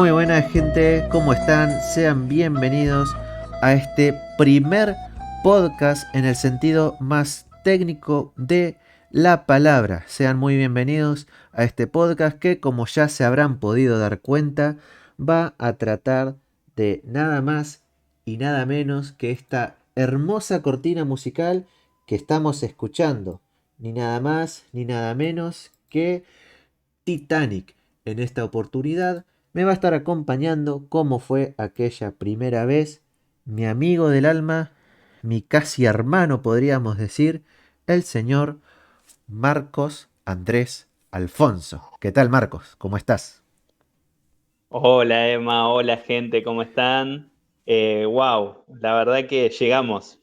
Muy buena gente, ¿cómo están? Sean bienvenidos a este primer podcast en el sentido más técnico de la palabra. Sean muy bienvenidos a este podcast que, como ya se habrán podido dar cuenta, va a tratar de nada más y nada menos que esta hermosa cortina musical que estamos escuchando. Ni nada más ni nada menos que Titanic. En esta oportunidad me va a estar acompañando como fue aquella primera vez mi amigo del alma, mi casi hermano podríamos decir, el señor Marcos Andrés Alfonso. ¿Qué tal, Marcos? ¿Cómo estás? Hola Emma, hola gente, ¿cómo están? Wow, la verdad que llegamos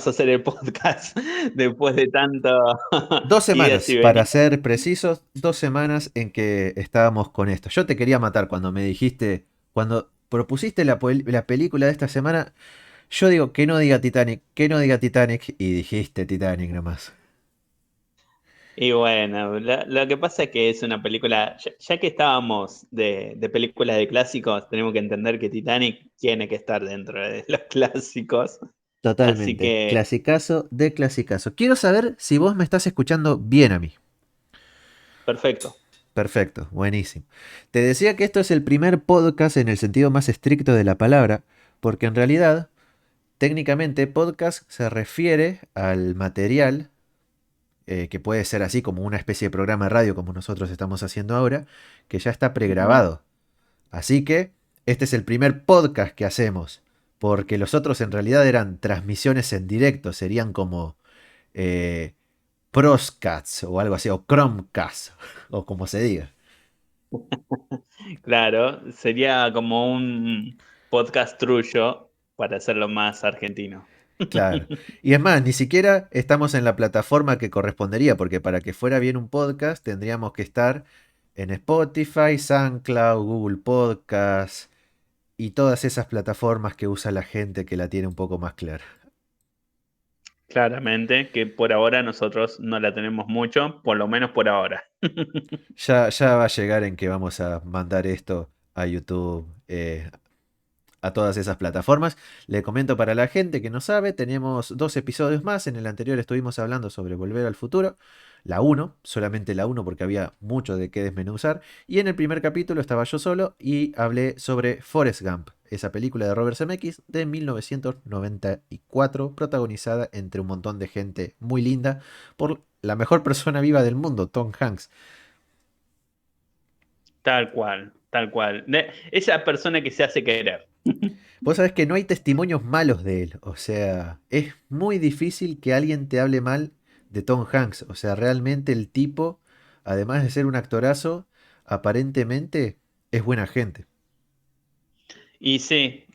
a hacer el podcast después de tanto 2 semanas, idas y para venidas. ser precisos, 2 semanas en que estábamos con esto. Yo te quería matar cuando me dijiste, cuando propusiste la película de esta semana. Yo digo que no diga Titanic, que no diga Titanic, y dijiste Titanic nomás. Y bueno, lo que pasa es que es una película, ya que estábamos de películas de clásicos, tenemos que entender que Titanic tiene que estar dentro de los clásicos. Así Totalmente, que, clasicazo de clasicazo. Quiero saber si vos me estás escuchando bien a mí. perfecto. Perfecto, buenísimo. Te decía que esto es el primer podcast en el sentido más estricto de la palabra, porque en realidad, técnicamente, podcast se refiere al material, que puede ser así como una especie de programa de radio como nosotros estamos haciendo ahora, que ya está Ujú. pregrabado. Así que este es el primer podcast que hacemos, porque los otros en realidad eran transmisiones en directo, serían como eh, Proscats o algo así, o Chromecast, o como se diga. Claro, sería como un podcast trullo para hacerlo más argentino. Claro. Y es más, ni siquiera estamos en la plataforma que correspondería, porque para que fuera bien un podcast tendríamos que estar en Spotify, SoundCloud, Google Podcast y todas esas plataformas que usa la gente que la tiene un poco más clara. Claramente, que por ahora nosotros no la tenemos mucho, por lo menos por ahora. Ya va a llegar en que vamos a mandar esto a YouTube, a todas esas plataformas. Le comento para la gente que no sabe, tenemos 2 episodios más. En el anterior estuvimos hablando sobre Volver al Futuro. La uno, solamente la uno porque había mucho de qué desmenuzar. Y en el primer capítulo estaba yo solo y hablé sobre Forrest Gump, esa película de Robert Zemeckis de 1994, protagonizada entre un montón de gente muy linda por la mejor persona viva del mundo, Tom Hanks. Tal cual, tal cual. Esa persona que se hace querer. Vos sabés que no hay testimonios malos de él. O sea, es muy difícil que alguien te hable mal de Tom Hanks. O sea, realmente el tipo, además de ser un actorazo, aparentemente es buena gente. Y sí,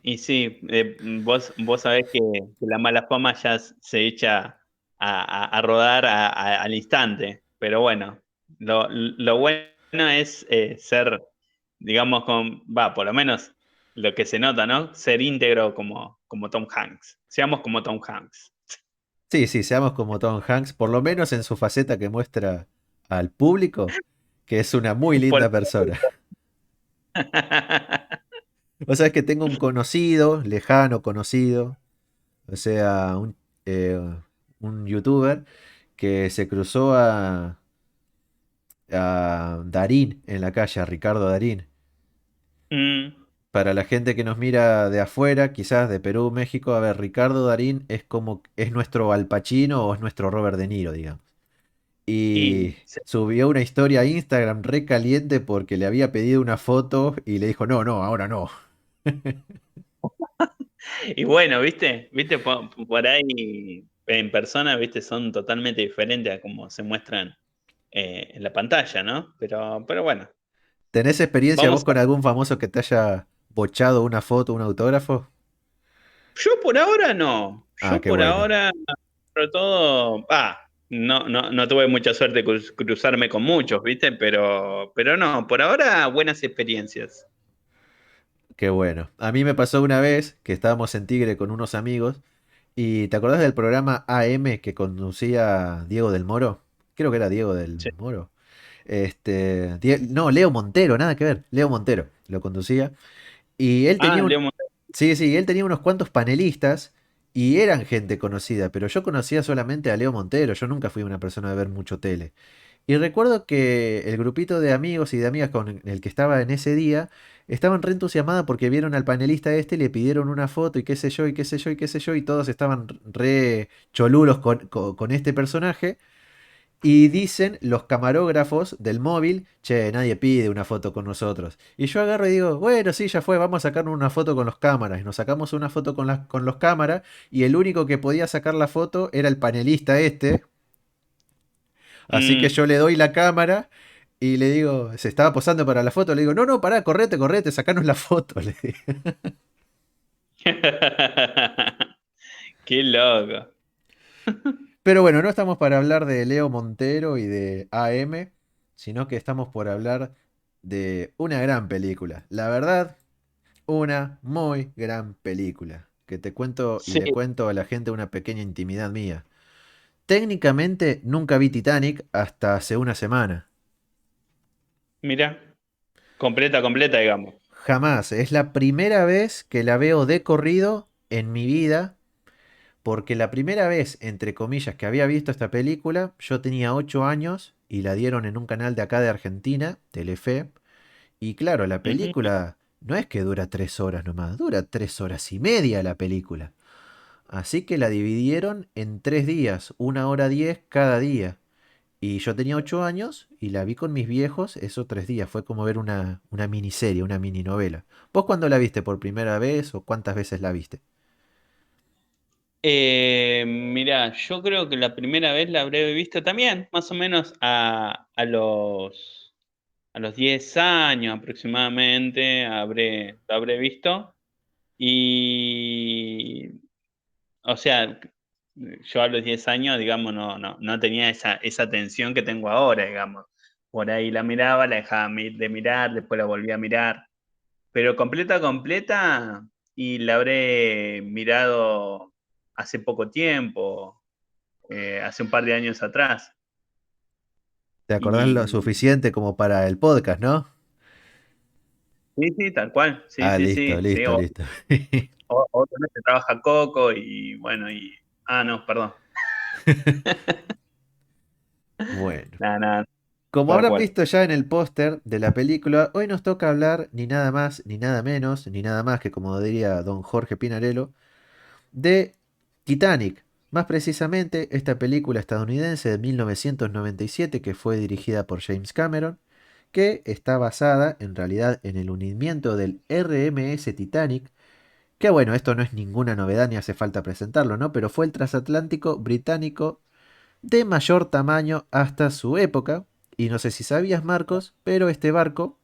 vos sabés que la mala fama ya se echa a rodar al instante. Pero bueno, lo bueno es ser, digamos, por lo menos lo que se nota, ¿no? Ser íntegro como Tom Hanks. Seamos como Tom Hanks. Sí, sí, seamos como Tom Hanks, por lo menos en su faceta que muestra al público, que es una muy Por- linda persona. Vos sabés que tengo un conocido, lejano conocido, o sea, eh, un youtuber que se cruzó a Darín en la calle, a Ricardo Darín. Mm, Para la gente que nos mira de afuera, quizás de Perú, México, a ver, Ricardo Darín es como, es nuestro Al Pacino o es nuestro Robert De Niro, digamos. Y y subió una historia a Instagram re caliente porque le había pedido una foto y le dijo, no, no, ahora no. Y bueno, viste, por ahí en persona, viste, son totalmente diferentes a como se muestran en la pantalla, ¿no? Pero bueno, ¿Tenés experiencia vos vamos con algún famoso que te haya bochado una foto, un autógrafo? yo por ahora no, Ah, yo qué por bueno. ahora, sobre todo, no tuve mucha suerte de cruzarme con muchos, viste, pero no, por ahora buenas experiencias. Qué bueno. A mí me pasó una vez que estábamos en Tigre con unos amigos y ¿te acordás del programa AM que conducía Diego del Moro? Creo que era Diego del Sí. Moro. No, Leo Montero, nada que ver. Leo Montero lo conducía. Y él Ah, tenía Leo Monte- sí, sí, él tenía unos cuantos panelistas y eran gente conocida, pero yo conocía solamente a Leo Montero, yo nunca fui una persona de ver mucho tele. Y recuerdo que el grupito de amigos y de amigas con el que estaba en ese día estaban re entusiasmadas porque vieron al panelista este, le pidieron una foto y qué sé yo, y qué sé yo, y qué sé yo, y todos estaban re cholulos con este personaje. Y dicen los camarógrafos del móvil, che, nadie pide una foto con nosotros. Y yo agarro y digo, bueno, sí, ya fue, vamos a sacarnos una foto con los cámaras. Y nos sacamos una foto con los cámaras y el único que podía sacar la foto era el panelista este. Así que Mm. yo le doy la cámara y le digo, se estaba posando para la foto, le digo, no, no, pará, correte, correte, sacanos la foto. Le digo. Qué loco. Pero bueno, no estamos para hablar de Leo Montero y de AM, sino que estamos por hablar de una gran película. La verdad, una muy gran película. Que te cuento y Sí, le cuento a la gente una pequeña intimidad mía. Técnicamente nunca vi Titanic hasta hace una semana. mira, completa, digamos. Jamás. Es la primera vez que la veo de corrido en mi vida. Porque la primera vez, entre comillas, que había visto esta película, yo tenía 8 años y la dieron en un canal de acá de Argentina, Telefe. Y claro, la Ujú. película no es que dura 3 horas nomás, dura 3 horas y media la película. Así que la dividieron en 3 días, 1 hora 10 cada día. Y yo tenía 8 años y la vi con mis viejos esos 3 días. Fue como ver una miniserie, una mininovela. ¿Vos cuándo la viste por primera vez o cuántas veces la viste? Mira, yo creo que la primera vez la habré visto también, más o menos a los 10 años aproximadamente, lo habré visto. Y, o sea, yo a los 10 años, digamos, no tenía esa atención que tengo ahora, digamos. Por ahí la miraba, la dejaba de mirar, después la volví a mirar. Pero completa, y la habré mirado hace poco tiempo, hace un par de años atrás. ¿Te acordás lo Y suficiente como para el podcast, no? sí, sí, tal cual, sí, Ah, sí, listo, sí, sí. listo, listo. Otra vez trabaja Coco y bueno, no, perdón. Bueno. Nada, nada, Como tal habrán cual. visto ya en el póster de la película, hoy nos toca hablar ni nada más, ni nada menos, ni nada más que, como diría don Jorge Pinarello, de Titanic. Más precisamente, esta película estadounidense de 1997 que fue dirigida por James Cameron, que está basada en realidad en el hundimiento del RMS Titanic, que bueno, esto no es ninguna novedad ni hace falta presentarlo, ¿no? Pero fue el transatlántico británico de mayor tamaño hasta su época. Y no sé si sabías, Marcos, pero este barco,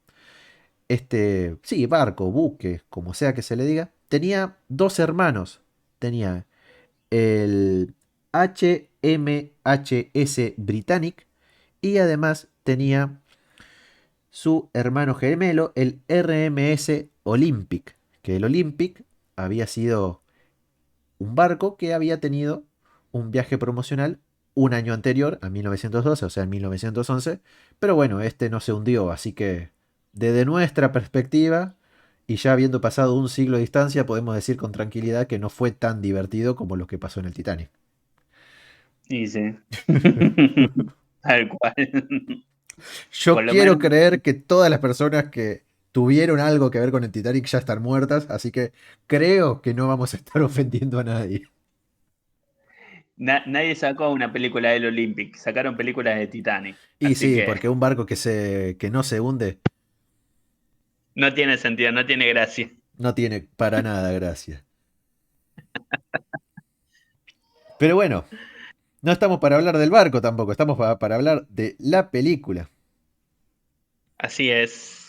sí, barco, buque, como sea que se le diga, tenía dos hermanos. Tenía el HMHS Britannic y además tenía su hermano gemelo, el RMS Olympic, que el Olympic había sido un barco que había tenido un viaje promocional un año anterior, a 1912, o sea, en 1911, pero bueno, este no se hundió, así que desde nuestra perspectiva, y ya habiendo pasado un siglo de distancia, podemos decir con tranquilidad que no fue tan divertido como lo que pasó en el Titanic. Sí, sí. Tal cual. Yo Por lo quiero menos creer que todas las personas que tuvieron algo que ver con el Titanic ya están muertas, así que creo que no vamos a estar ofendiendo a nadie. nadie sacó una película del Olympic, sacaron películas de Titanic. Y Así sí, que porque un barco que no se hunde no tiene sentido, no tiene gracia. no tiene para nada gracia. Pero bueno, no estamos para hablar del barco tampoco, estamos para hablar de la película. Así es.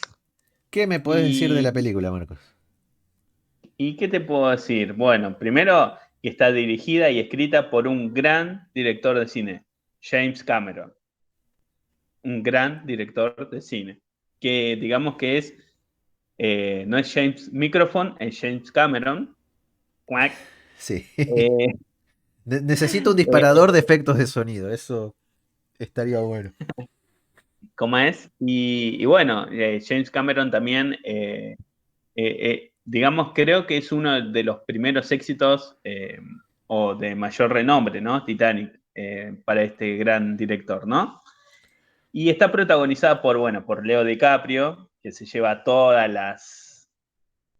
¿Qué me podés decir de ¿Y, la película, Marcos? y qué te puedo decir? Bueno, primero que está dirigida y escrita por un gran director de cine, James Cameron, un gran director de cine, que digamos que no es James Microphone, es James Cameron. Cuac. Sí. Eh, Necesito un eh, disparador de efectos de sonido, eso estaría bueno. ¿Cómo es? Y bueno, James Cameron también, digamos, creo que es uno de los primeros éxitos o de mayor renombre, ¿no? Titanic, para este gran director, ¿no? Y está protagonizada por, bueno, por Leo DiCaprio, que se lleva todas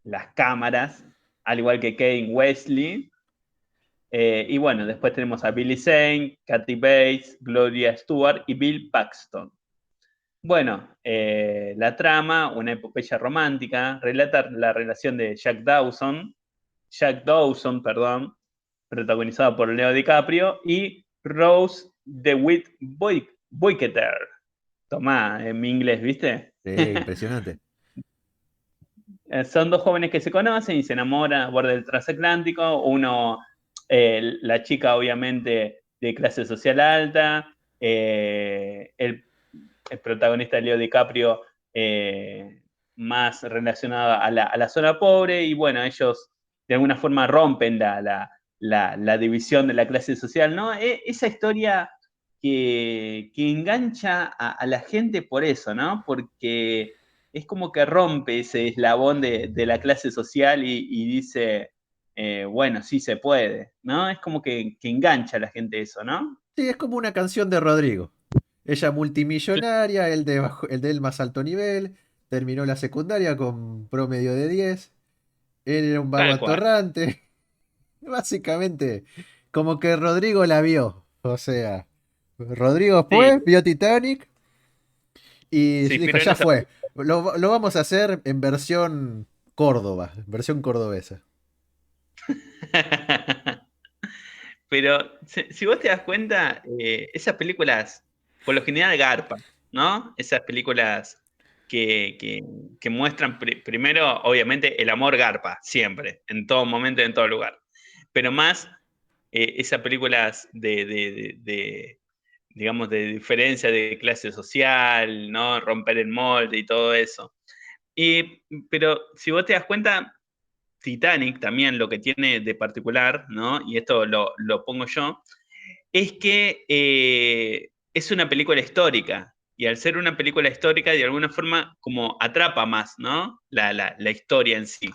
las cámaras, al igual que Kane Wesley. Y bueno, después tenemos a Billy Zane, Kathy Bates, Gloria Stewart y Bill Paxton. Bueno, la trama, una epopeya romántica, relata la relación de Jack Dawson, perdón, protagonizado por Leo DiCaprio, y Rose DeWitt Boyketer. Tomá, en mi inglés, ¿viste? Impresionante. Son dos jóvenes que se conocen y se enamoran a bordo del transatlántico. Uno, la chica obviamente de clase social alta, el protagonista Leo DiCaprio más relacionado a la zona pobre y bueno, ellos de alguna forma rompen la división de la clase social, ¿no? Esa historia que engancha a la gente por eso, ¿no? Porque es como que rompe ese eslabón de la clase social y dice, bueno, sí se puede, ¿no? Es como que engancha a la gente eso, ¿no? Sí, es como una canción de Rodrigo. Ella multimillonaria, el de él más alto nivel, terminó la secundaria con promedio de 10, él era un vago Tal cual. atorrante. Básicamente, como que Rodrigo la vio. O sea, Rodrigo Sí, fue, vio Titanic y sí, dijo, pero en ya esa fue. Lo vamos a hacer en versión Córdoba, versión cordobesa. Pero si vos te das cuenta, esas películas, por lo general, garpan, ¿no? Esas películas que muestran primero, obviamente, el amor garpa, siempre, en todo momento, en todo lugar. Pero más esas películas digamos, de diferencia de clase social, ¿no? Romper el molde y todo eso. Pero si vos te das cuenta, Titanic también lo que tiene de particular, ¿no? Y esto lo pongo yo, es que es una película histórica. Y al ser una película histórica, de alguna forma, como atrapa más, ¿no? La historia en sí.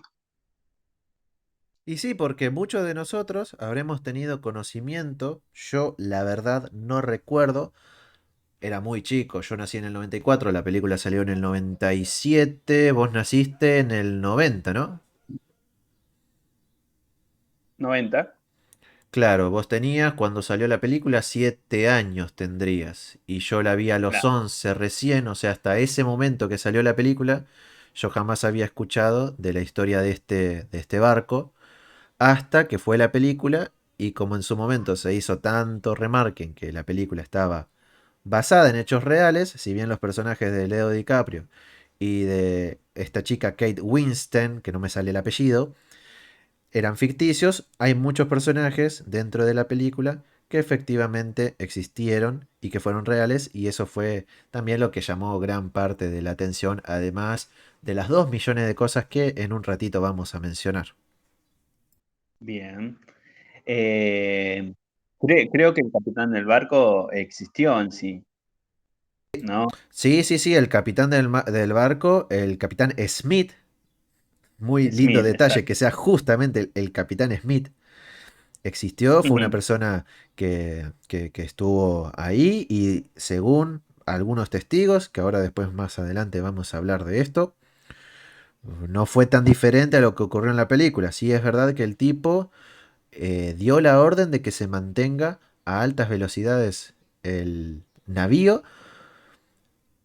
Y sí, porque muchos de nosotros habremos tenido conocimiento, yo la verdad no recuerdo, era muy chico, yo nací en el 94, la película salió en el 97, vos naciste en el 90, ¿no? 90. Claro, vos tenías cuando salió la película 7 años tendrías y yo la vi a los Claro. 11 recién, o sea, hasta ese momento que salió la película, yo jamás había escuchado de la historia de este barco, hasta que fue la película y como en su momento se hizo tanto remarque en que la película estaba basada en hechos reales, si bien los personajes de Leo DiCaprio y de esta chica Kate Winston, que no me sale el apellido, eran ficticios, hay muchos personajes dentro de la película que efectivamente existieron y que fueron reales y eso fue también lo que llamó gran parte de la atención, además de las 2 millones de cosas que en un ratito vamos a mencionar. Bien. Eh, creo que el capitán del barco existió en sí, ¿no? Sí, sí, sí, el capitán del barco, el capitán Smith, muy lindo Smith, detalle exacto. que sea justamente el capitán Smith, existió, fue una persona que estuvo ahí y según algunos testigos, que ahora después más adelante vamos a hablar de esto, no fue tan diferente a lo que ocurrió en la película. Sí es verdad que el tipo dio la orden de que se mantenga a altas velocidades el navío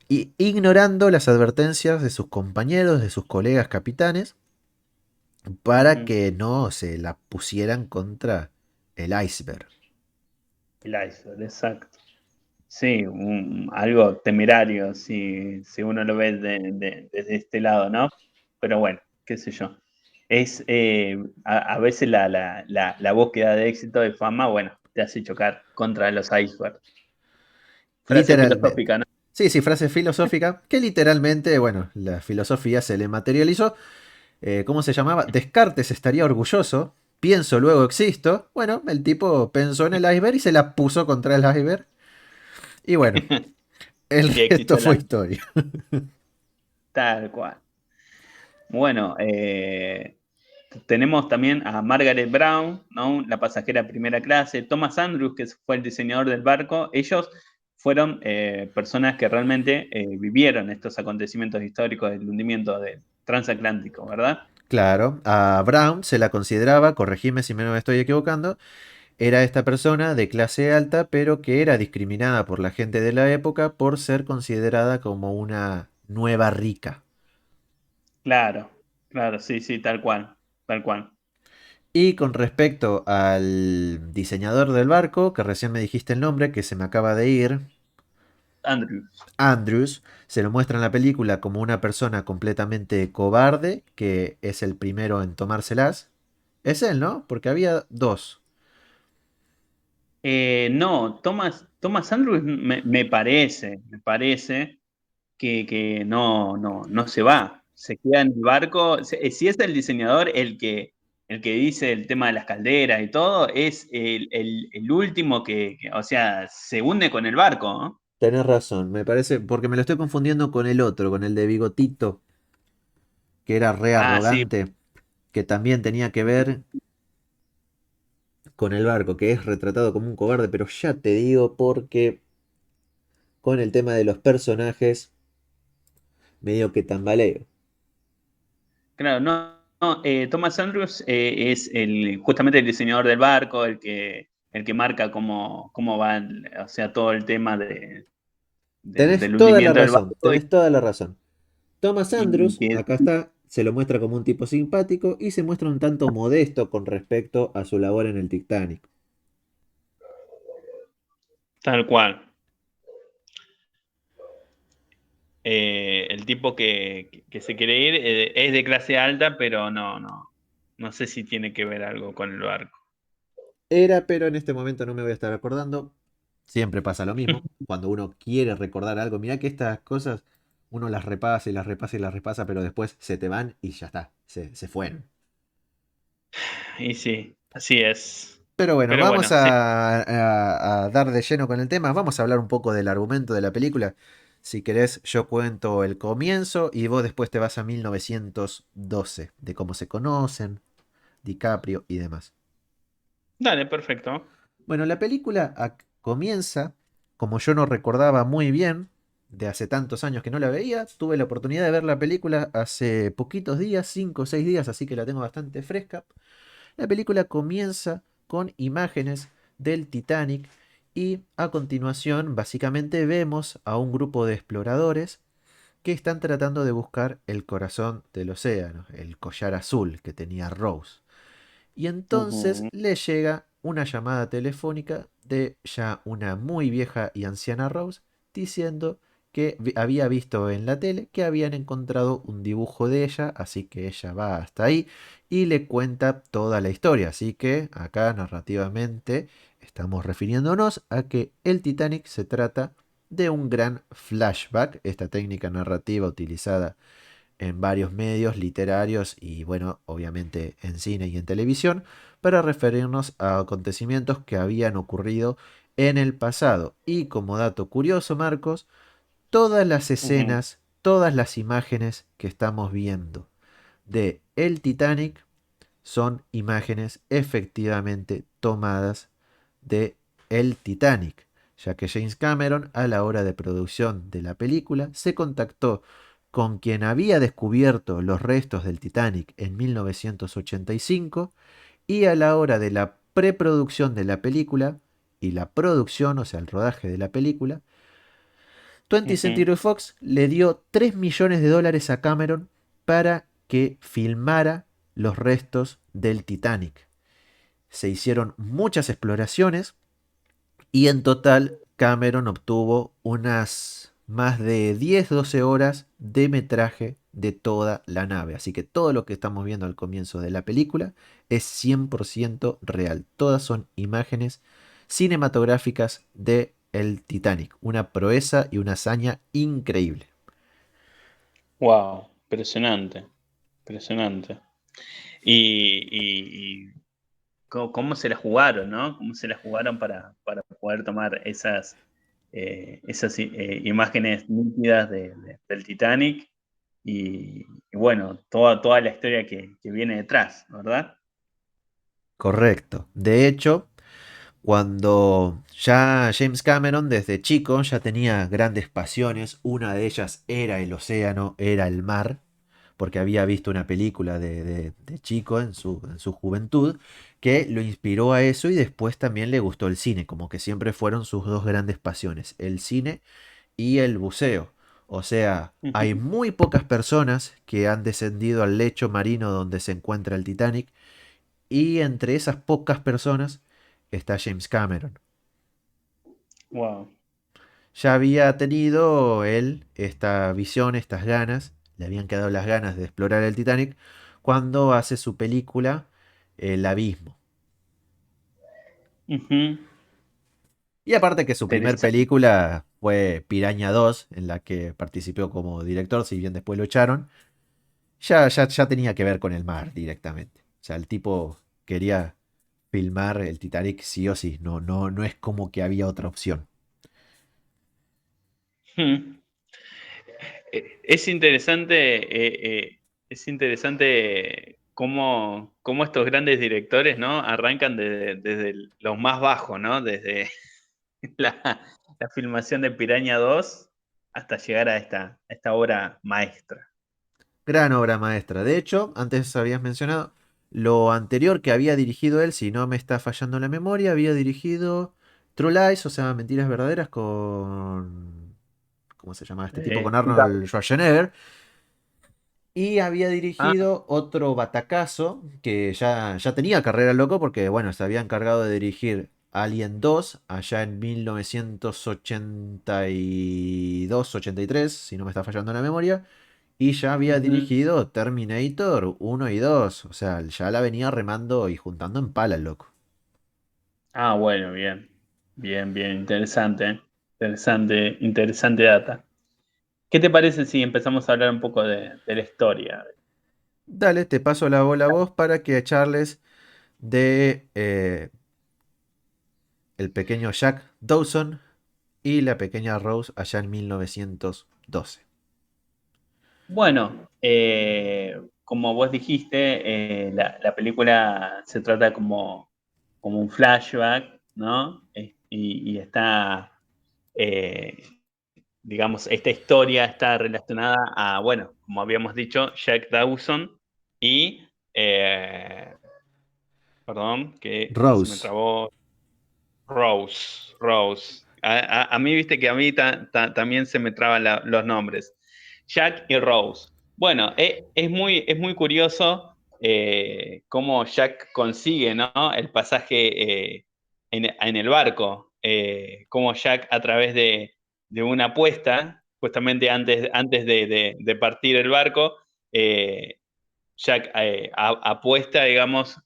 y ignorando las advertencias de sus compañeros, de sus colegas capitanes, para Ujú. que no se la pusieran contra el iceberg. El iceberg, exacto. Sí, algo temerario si uno lo ve desde este lado, ¿no? Pero bueno, qué sé yo. Es a veces la búsqueda de éxito y fama, bueno, te hace chocar contra los icebergs. Frase Literalmente. filosófica, ¿no? Sí, sí, frase filosófica que literalmente, bueno, la filosofía se le materializó. ¿Cómo se llamaba? Descartes estaría orgulloso. Pienso, luego existo. Bueno, el tipo pensó en el iceberg y se la puso contra el iceberg. Y bueno, El que resto existió fue la historia. tal cual. Bueno, tenemos también a Margaret Brown, ¿no? La pasajera primera clase, Thomas Andrews, que fue el diseñador del barco. Ellos fueron personas que realmente vivieron estos acontecimientos históricos del hundimiento del transatlántico, ¿verdad? Claro, a Brown se la consideraba, corregime si me estoy equivocando, era esta persona de clase alta, pero que era discriminada por la gente de la época por ser considerada como una nueva rica. Claro, claro, sí, sí, tal cual, tal cual. Y con respecto al diseñador del barco, que recién me dijiste el nombre, que se me acaba de ir, Andrews. Andrews, se lo muestra en la película como una persona completamente cobarde, que es el primero en tomárselas. Es él, ¿no? Porque había dos. No, Thomas Andrews me parece que no se va, se queda en el barco. Si es el diseñador el que dice el tema de las calderas y todo, es el último o sea, se hunde con el barco, ¿no? Tenés razón, me parece, porque me lo estoy confundiendo con el otro, con el de bigotito, que era re Ah, sí, arrogante, que también tenía que ver con el barco, que es retratado como un cobarde, pero ya te digo porque con el tema de los personajes medio que tambaleo. claro, Thomas Andrews es justamente el diseñador del barco, el que marca cómo va, o sea, todo el tema Tenés del toda la hundimiento del razón, barco tenés toda la razón. Thomas y Andrews, que acá está, se lo muestra como un tipo simpático y se muestra un tanto modesto con respecto a su labor en el Titanic. tal cual. El tipo que se quiere ir es de clase alta, pero no sé si tiene que ver algo con el barco. Era, pero en este momento no me voy a estar acordando. Siempre pasa lo mismo. Cuando uno quiere recordar algo, mira que estas cosas uno las repasa y las repasa y las repasa, pero después se te van y ya está, se fueron. Y sí, así es. Pero bueno, Pero vamos bueno, sí, a dar de lleno con el tema. Vamos a hablar un poco del argumento de la película. Si querés, yo cuento el comienzo y vos después te vas a 1912, de cómo se conocen, DiCaprio y demás. dale, perfecto. Bueno, la película comienza, como yo no recordaba muy bien, de hace tantos años que no la veía, tuve la oportunidad de ver la película hace poquitos días, 5 o 6 días, así que la tengo bastante fresca. La película comienza con imágenes del Titanic y a continuación básicamente vemos a un grupo de exploradores que están tratando de buscar el corazón del océano, el collar azul que tenía Rose. Y entonces Ujú. le llega una llamada telefónica de ya una muy vieja y anciana Rose diciendo que había visto en la tele que habían encontrado un dibujo de ella, así que ella va hasta ahí y le cuenta toda la historia. Así que acá narrativamente estamos refiriéndonos a que el Titanic se trata de un gran flashback, esta técnica narrativa utilizada en varios medios literarios y bueno, obviamente en cine y en televisión, para referirnos a acontecimientos que habían ocurrido en el pasado. Y como dato curioso, Marcos, todas las Ujú. escenas, todas las imágenes que estamos viendo de el Titanic son imágenes efectivamente tomadas de el Titanic, ya que James Cameron a la hora de producción de la película se contactó con quien había descubierto los restos del Titanic en 1985 y a la hora de la preproducción de la película y la producción, o sea, el rodaje de la película, 20th Ujú. Century Fox le dio 3 millones de dólares a Cameron para que filmara los restos del Titanic. Se hicieron muchas exploraciones y en total Cameron obtuvo unas más de 10-12 horas de metraje de toda la nave. Así que todo lo que estamos viendo al comienzo de la película es 100% real. Todas son imágenes cinematográficas de el Titanic. Una proeza y una hazaña increíble. Wow, impresionante, impresionante. Y cómo se la jugaron, ¿no? Cómo se la jugaron para poder tomar esas imágenes nítidas del Titanic y bueno, toda la historia que viene detrás, ¿verdad? Correcto. De hecho, cuando ya James Cameron desde chico ya tenía grandes pasiones, una de ellas era el océano, era el mar, porque había visto una película de chico en su juventud que lo inspiró a eso y después también le gustó el cine, como que siempre fueron sus dos grandes pasiones, el cine y el buceo. O sea, hay Ujú. muy pocas personas que han descendido al lecho marino donde se encuentra el Titanic y entre esas pocas personas está James Cameron. Wow. Ya había tenido él esta visión, estas ganas, le habían quedado las ganas de explorar el Titanic cuando hace su película El Abismo. Ujú. Y aparte que su primer Interesante. película fue Piraña 2, en la que participó como director, si bien después lo echaron, ya tenía que ver con el mar directamente. O sea, el tipo quería filmar el Titanic sí o sí, no es como que había otra opción. Hmm. Es interesante, es interesante cómo estos grandes directores, ¿no? Arrancan desde los más bajos, ¿no? Desde la filmación de Piraña 2 hasta llegar a esta obra maestra. Gran obra maestra. De hecho, antes habías mencionado lo anterior que había dirigido él, si no me está fallando la memoria, había dirigido True Lies, o sea, Mentiras Verdaderas con... ¿Cómo se llama este tipo? Con Arnold Schwarzenegger. Y había Ah, dirigido otro batacazo que ya tenía carrera loco porque, bueno, se había encargado de dirigir Alien 2 allá en 1982-83, si no me está fallando la memoria. Y ya había ujú. dirigido Terminator 1 y 2. O sea, ya la venía remando y juntando en pala el loco. Ah, bueno, bien. Bien, bien, interesante, ¿eh? Interesante, interesante data. ¿Qué te parece si empezamos a hablar un poco de la historia? Dale, te paso la bola a vos para que charles de el pequeño Jack Dawson y la pequeña Rose allá en 1912. Bueno, como vos dijiste, la película se trata como un flashback, ¿no? Y está, eh, digamos, esta historia está relacionada a, bueno, como habíamos dicho, Jack Dawson y, eh, perdón, que se me Rose. trabó, Rose. A mí, viste que a mí también se me traban los nombres. Jack y Rose. Bueno, es muy curioso cómo Jack consigue, ¿no? El pasaje en el barco. Cómo Jack, a través de una apuesta, justamente antes de partir el barco, eh, Jack apuesta, digamos,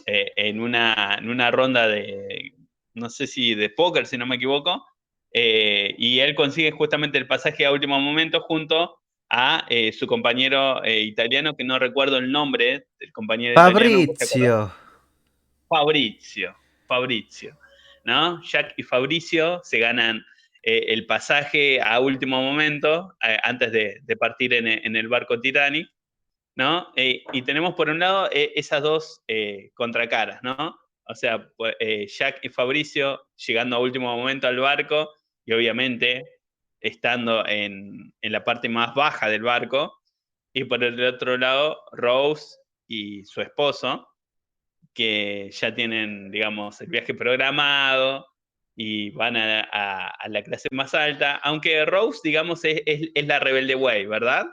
en una ronda de, no sé si de póker, si no me equivoco, y él consigue justamente el pasaje a último momento junto a su compañero italiano, que no recuerdo el nombre del compañero italiano, ¿vos te acordás? Fabrizio. Fabrizio, ¿no? Jack y Fabrizio se ganan el pasaje a último momento, antes de partir en el barco Titanic, ¿no? Y tenemos por un lado esas dos contracaras, ¿no? O sea, pues, Jack y Fabricio llegando a último momento al barco y obviamente estando en la parte más baja del barco. Y por el otro lado, Rose y su esposo, que ya tienen, digamos, el viaje programado y van a la clase más alta, aunque Rose, digamos, es la rebelde way, ¿verdad?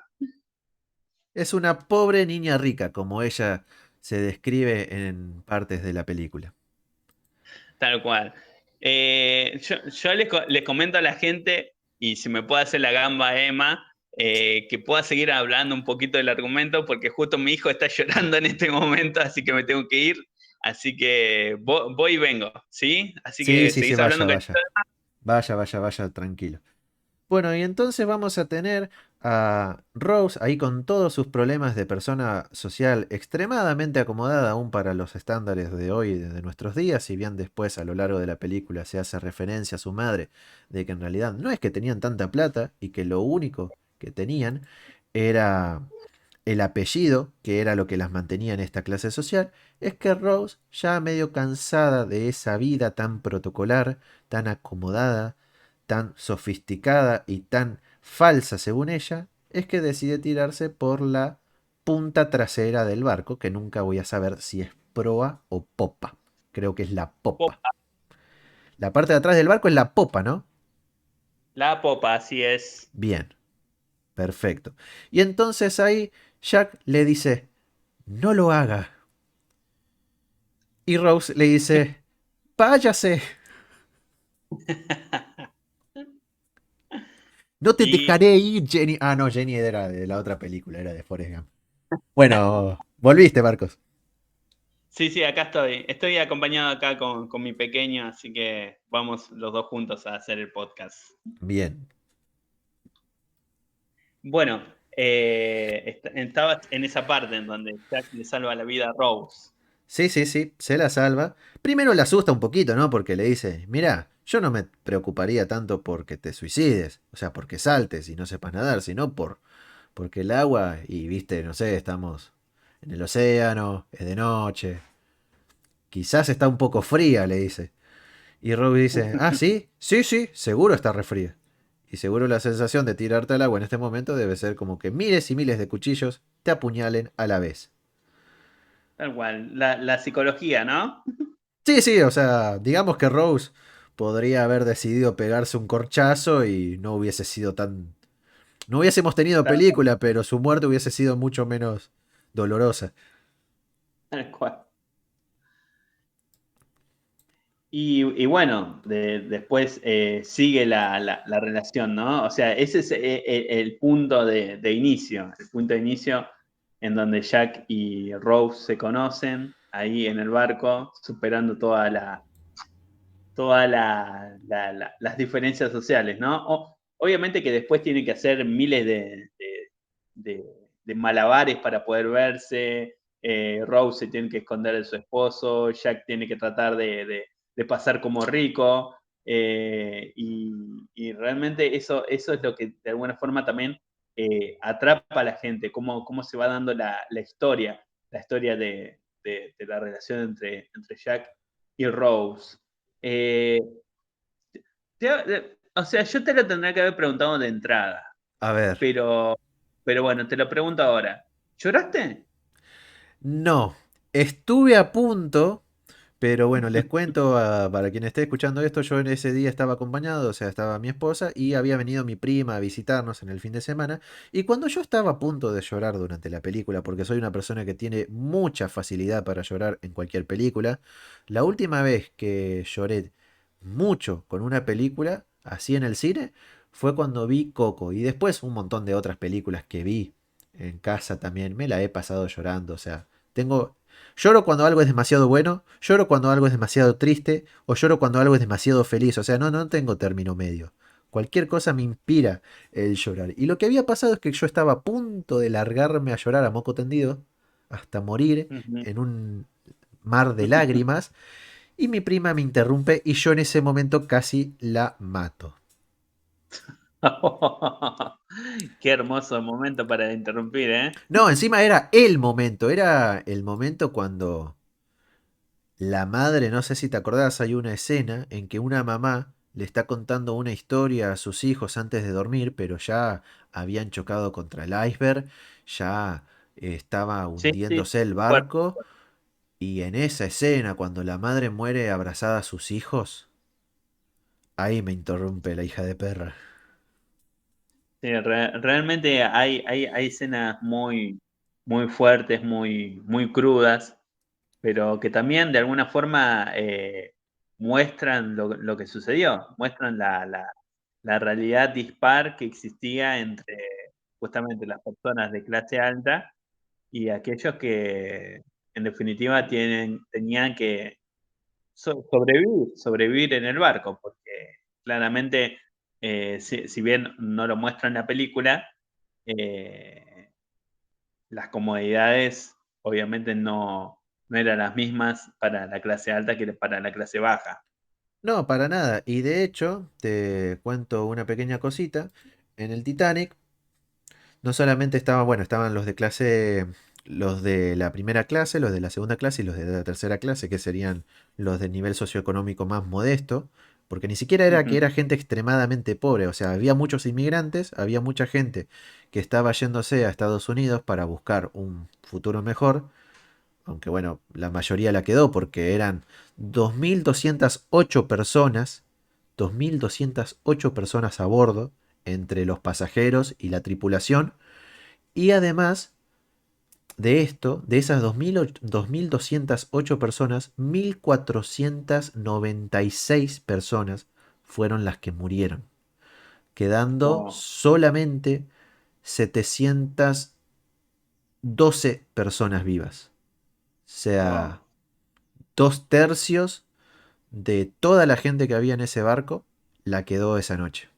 Es una pobre niña rica, como ella se describe en partes de la película. Tal cual. Yo les comento a la gente, y si me puede hacer la gamba Emma, que pueda seguir hablando un poquito del argumento, porque justo mi hijo está llorando en este momento, así que me tengo que ir. Así que voy y vengo, ¿sí? Así Sí, que sí, sí, seguís vaya, hablando con... vaya. Vaya, vaya, vaya, tranquilo. Bueno, y entonces vamos a tener a Rose ahí con todos sus problemas de persona social extremadamente acomodada aún para los estándares de hoy, de nuestros días, si bien después a lo largo de la película se hace referencia a su madre de que en realidad no es que tenían tanta plata y que lo único que tenían era el apellido, que era lo que las mantenía en esta clase social, es que Rose, ya medio cansada de esa vida tan protocolar, tan acomodada, tan sofisticada y tan falsa según ella, es que decide tirarse por la punta trasera del barco, que nunca voy a saber si es proa o popa. Creo que es la popa. Popa, La parte de atrás del barco es la popa, ¿no? la popa, así es. Bien, perfecto. Y entonces ahí Jack le dice, no lo haga. Y Rose le dice, váyase, no te Y dejaré ir, Jenny. Ah, no, Jenny era de la otra película, era de Forrest Gump. Bueno, volviste, Marcos. sí, sí, acá estoy. Estoy acompañado acá con mi pequeño, así que vamos los dos juntos a hacer el podcast. Bien. Bueno, estabas en esa parte en donde Jack le salva la vida a Rose. Sí, sí, sí, se la salva. Primero la asusta un poquito, ¿no? Porque le dice, mira, yo no me preocuparía tanto porque te suicides, o sea, porque saltes y no sepas nadar, sino porque el agua, y viste, no sé, estamos en el océano, es de noche, quizás está un poco fría, le dice. Y Robbie dice, ah, sí, sí, sí, seguro está refría. Y seguro la sensación de tirarte al agua en este momento debe ser como que miles y miles de cuchillos te apuñalen a la vez. Tal cual, la psicología, ¿no? Sí, sí, o sea, digamos que Rose podría haber decidido pegarse un corchazo y no hubiese sido tan... No hubiésemos tenido Tal, película, pero su muerte hubiese sido mucho menos dolorosa. tal cual. Y bueno, después sigue la relación, ¿no? O sea, ese es el punto de inicio, el punto de inicio en donde Jack y Rose se conocen, ahí en el barco, superando las diferencias sociales, ¿no? Obviamente que después tiene que hacer miles de- de malabares para poder verse, Rose se tiene que esconder de su esposo, Jack tiene que tratar de pasar como rico, y realmente eso es lo que de alguna forma también atrapa a la gente, cómo se va dando la historia de la relación entre Jack y Rose. Eh, o sea, yo te lo tendría que haber preguntado de entrada, A ver, pero, pero bueno, te lo pregunto ahora. ¿Lloraste? no, estuve a punto, pero bueno, les cuento para quien esté escuchando esto, yo en ese día estaba acompañado, o sea, estaba mi esposa y había venido mi prima a visitarnos en el fin de semana. Y cuando yo estaba a punto de llorar durante la película, porque soy una persona que tiene mucha facilidad para llorar en cualquier película, la última vez que lloré mucho con una película, así en el cine, fue cuando vi Coco. Y después un montón de otras películas que vi en casa también, me la he pasado llorando, o sea, tengo lloro cuando algo es demasiado bueno, lloro cuando algo es demasiado triste, o lloro cuando algo es demasiado feliz. O sea, no tengo término medio. Cualquier cosa me inspira el llorar. Y lo que había pasado es que yo estaba a punto de largarme a llorar a moco tendido, hasta morir Ujú. en un mar de lágrimas, y mi prima me interrumpe y yo en ese momento casi la mato. Qué hermoso momento para interrumpir, ¿eh? No, encima era el momento cuando la madre, no sé si te acordás, hay una escena en que una mamá le está contando una historia a sus hijos antes de dormir, pero ya habían chocado contra el iceberg, ya estaba Sí, sí, hundiéndose el fuerte. barco, y en esa escena, cuando la madre muere abrazada a sus hijos, ahí me interrumpe la hija de perra. Sí, realmente hay escenas muy fuertes, muy crudas, pero que también de alguna forma muestran lo que sucedió, muestran la realidad dispar que existía entre justamente las personas de clase alta y aquellos que en definitiva tenían que sobrevivir en el barco, porque claramente, si bien no lo muestra en la película, eh, las comodidades obviamente no eran las mismas para la clase alta que para la clase baja. No, para nada. Y de hecho, te cuento una pequeña cosita. En el Titanic no solamente estaban, bueno, estaban los de clase, los de la primera clase, los de la segunda clase y los de la tercera clase, que serían los de nivel socioeconómico más modesto, porque ni siquiera era que Ujú. era gente extremadamente pobre, o sea, había muchos inmigrantes, había mucha gente que estaba yéndose a Estados Unidos para buscar un futuro mejor, aunque bueno, la mayoría la quedó porque eran 2.208 personas, 2.208 personas a bordo, entre los pasajeros y la tripulación, y además de esto, de esas 2.208 personas, 1.496 personas fueron las que murieron, quedando Wow, solamente 712 personas vivas. O wow. sea, 2/3 de toda la gente que había en ese barco la quedó esa noche.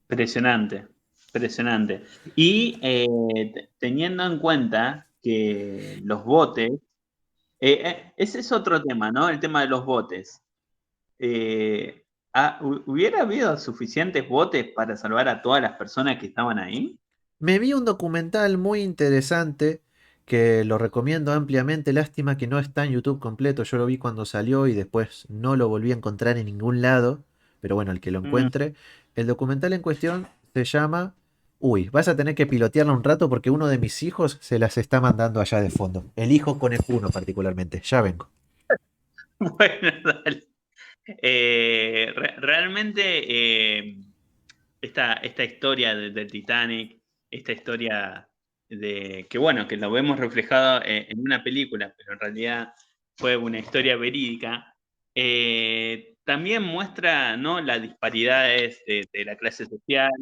Impresionante, impresionante. Y teniendo en cuenta que los botes, ese es otro tema, ¿no? El tema de los botes. Eh, ¿Hubiera habido suficientes botes para salvar a todas las personas que estaban ahí? Me vi un documental muy interesante que lo recomiendo ampliamente. Lástima que no está en YouTube completo. Yo lo vi cuando salió y después no lo volví a encontrar en ningún lado. Pero bueno, el que lo Mm, encuentre. El documental en cuestión se llama... Uy, vas a tener que pilotearlo un rato porque uno de mis hijos se las está mandando allá de fondo. El hijo conejuno particularmente. Ya vengo. bueno, dale. Realmente esta historia del Titanic, esta historia de que bueno, que lo vemos reflejado en una película, pero en realidad fue una historia verídica, también muestra, ¿no?, las disparidades de la clase social,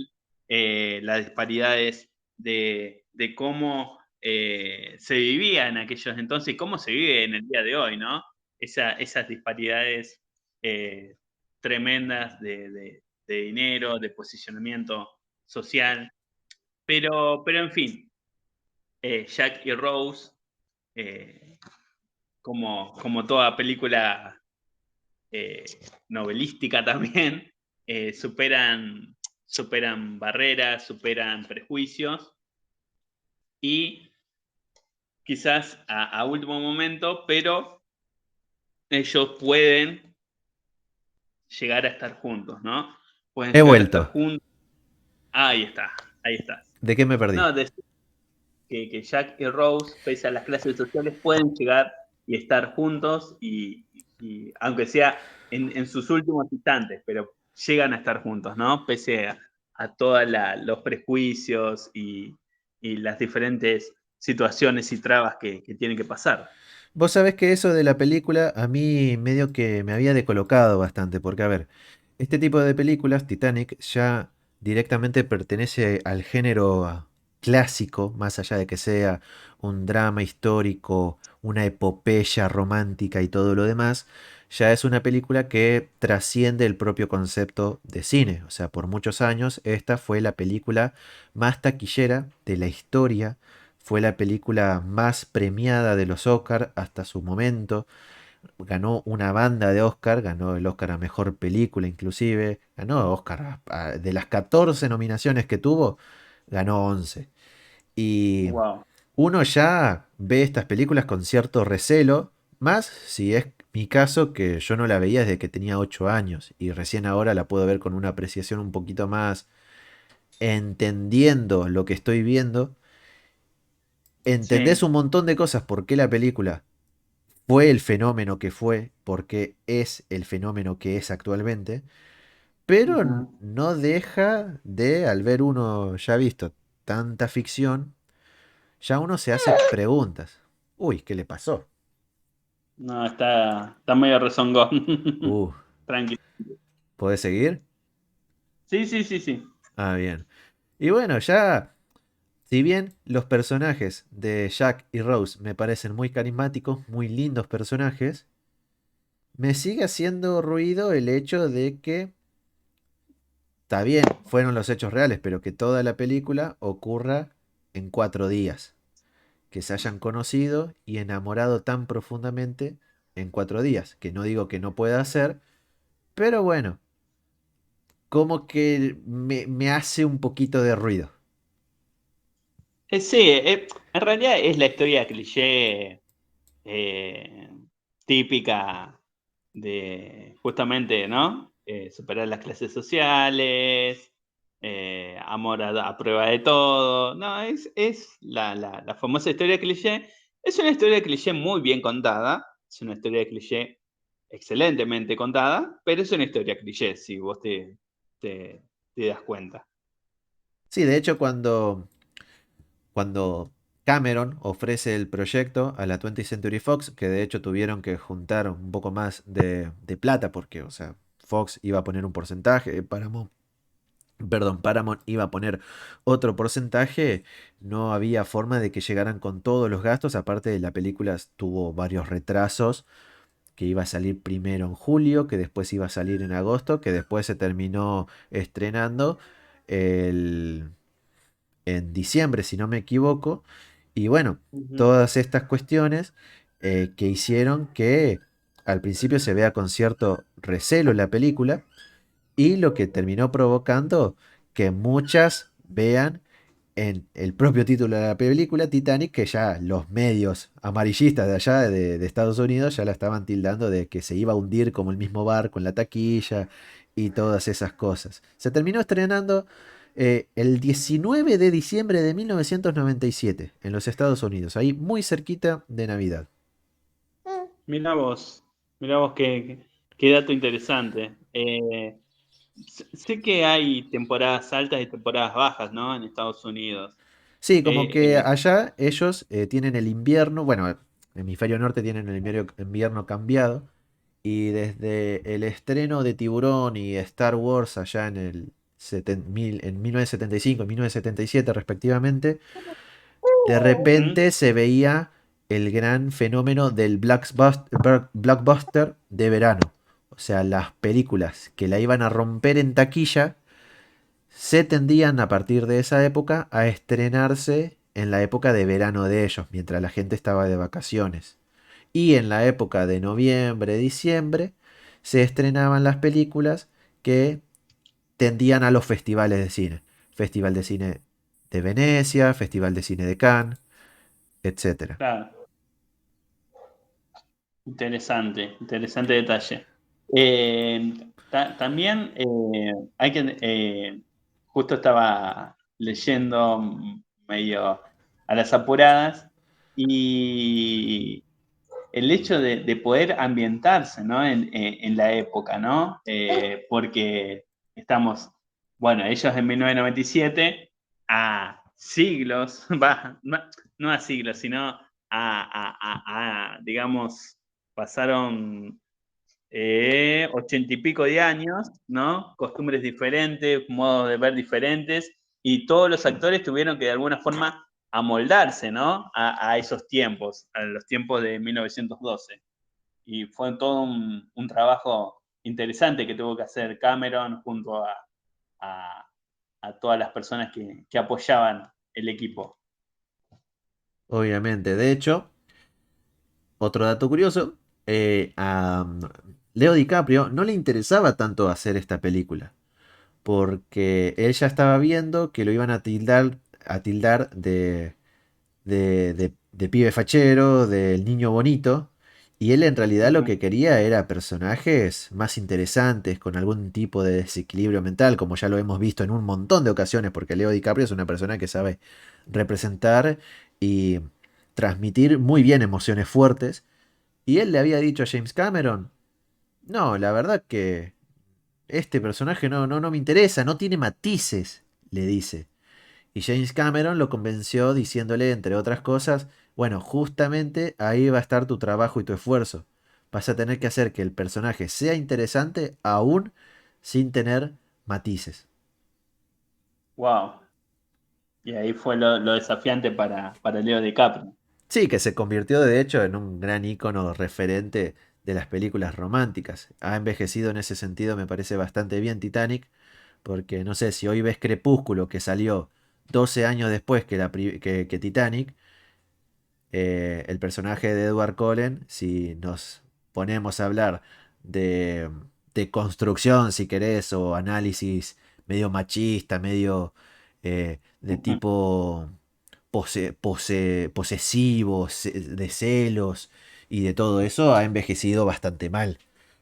las disparidades de cómo se vivía en aquellos entonces y cómo se vive en el día de hoy, ¿no? Esas disparidades eh, tremendas de dinero, de posicionamiento social. Pero en fin, Jack y Rose, eh, como toda película eh, novelística también, superan barreras, superan prejuicios y quizás a último momento, pero ellos pueden llegar a estar juntos, ¿no? Pueden He llegar a estar vuelto. juntos. Ahí está, ahí estás. ¿De qué me perdí? No, que Jack y Rose, pese a las clases sociales, pueden llegar y estar juntos y aunque sea en sus últimos instantes, pero llegan a estar juntos, ¿no? Pese a todos los prejuicios y las diferentes situaciones y trabas que tienen que pasar. Vos sabés que eso de la película a mí medio que me había decolocado bastante, porque a ver, este tipo de películas, Titanic, ya directamente pertenece al género clásico, más allá de que sea un drama histórico, una epopeya romántica y todo lo demás, ya es una película que trasciende el propio concepto de cine. O sea, por muchos años esta fue la película más taquillera de la historia, fue la película más premiada de los Oscar hasta su momento. Ganó una banda de Oscar, ganó el Oscar a Mejor Película inclusive. Ganó Oscar de las 14 nominaciones que tuvo, ganó 11. Y Wow. uno ya ve estas películas con cierto recelo, más si es mi caso que yo no la veía desde que tenía 8 años y recién ahora la puedo ver con una apreciación un poquito más entendiendo lo que estoy viendo. Entendés Sí. un montón de cosas por qué la película fue el fenómeno que fue, por qué es el fenómeno que es actualmente, pero Ujú. no deja de, al ver uno ya visto tanta ficción, ya uno se hace preguntas. Uy, ¿qué le pasó? No, está medio rezongón. Uh, Tranquilo. ¿Podés seguir? Sí, sí, sí, sí. Ah, bien. Y bueno, ya, si bien los personajes de Jack y Rose me parecen muy carismáticos, muy lindos personajes, me sigue haciendo ruido el hecho de que está bien, fueron los hechos reales, pero que toda la película ocurra en 4 días. Que se hayan conocido y enamorado tan profundamente en 4 días. Que no digo que no pueda ser, pero bueno, como que me hace un poquito de ruido. Sí, en realidad es la historia cliché eh, típica de justamente, ¿no? Superar las clases sociales, amor a prueba de todo. No, es la famosa historia cliché. Es una historia cliché muy bien contada, es una historia cliché excelentemente contada, pero es una historia cliché, si vos te, te das cuenta. Sí, de hecho cuando Cameron ofrece el proyecto a la 20th Century Fox, que de hecho tuvieron que juntar un poco más de plata porque, o sea, Fox iba a poner un porcentaje, Paramount iba a poner otro porcentaje, no había forma de que llegaran con todos los gastos, aparte de la película tuvo varios retrasos, que iba a salir primero en julio, que después iba a salir en agosto, que después se terminó estrenando el, en diciembre, si no me equivoco. Y bueno, Ujú, todas estas cuestiones que hicieron que al principio se vea con cierto recelo la película y lo que terminó provocando que muchas vean en el propio título de la película, Titanic, que ya los medios amarillistas de allá de Estados Unidos ya la estaban tildando de que se iba a hundir como el mismo barco en la taquilla y todas esas cosas. Se terminó estrenando el 19 de diciembre de 1997 en los Estados Unidos, ahí muy cerquita de Navidad. Mirá vos, mirá vos qué dato interesante. Sé que hay temporadas altas y temporadas bajas, ¿no? En Estados Unidos. Sí, como Eh, que eh, allá ellos tienen el invierno, bueno, hemisferio norte tienen el invierno cambiado. Y desde el estreno de Tiburón y Star Wars allá en en 1975 y 1977 respectivamente, de ujú, repente se veía el gran fenómeno del blockbuster de verano. O sea, las películas que la iban a romper en taquilla se tendían a partir de esa época a estrenarse en la época de verano de ellos, mientras la gente estaba de vacaciones. Y en la época de noviembre, diciembre, se estrenaban las películas que tendían a los festivales de cine. Festival de cine de Venecia, Festival de cine de Cannes, etcétera. claro, interesante, interesante detalle. Eh, también hay que, justo estaba leyendo medio a las apuradas y el hecho de poder ambientarse, ¿no? En la época, ¿no? Porque estamos, bueno, ellos en 1997 a siglos, va, no a siglos, sino digamos, pasaron 80 y pico de años, ¿no? Costumbres diferentes, modos de ver diferentes, y todos los actores tuvieron que de alguna forma amoldarse, ¿no? A esos tiempos, a los tiempos de 1912. Y fue todo un trabajo interesante que tuvo que hacer Cameron junto a, a todas las personas que apoyaban el equipo. Obviamente. De hecho, otro dato curioso, a Leo DiCaprio no le interesaba tanto hacer esta película, porque él ya estaba viendo que lo iban a tildar de pibe fachero, del niño bonito. Y él en realidad lo Ujú. que quería era personajes más interesantes, con algún tipo de desequilibrio mental, como ya lo hemos visto en un montón de ocasiones, porque Leo DiCaprio es una persona que sabe representar y transmitir muy bien emociones fuertes. Y él le había dicho a James Cameron, no, la verdad que este personaje no me interesa, no tiene matices, le dice. Y James Cameron lo convenció diciéndole, entre otras cosas, bueno, justamente ahí va a estar tu trabajo y tu esfuerzo. Vas a tener que hacer que el personaje sea interesante aún sin tener matices. Wow. Y ahí fue lo desafiante para Leo DiCaprio. Sí, que se convirtió de hecho en un gran ícono referente de las películas románticas. Ha envejecido en ese sentido, me parece bastante bien Titanic, Porque no sé, si hoy ves Crepúsculo, que salió 12 años después que Titanic, el personaje de Edward Cullen, si nos ponemos a hablar de, de construcción, si querés, o análisis medio machista, medio de tipo posesivo, de celos y de todo eso, ha envejecido bastante mal.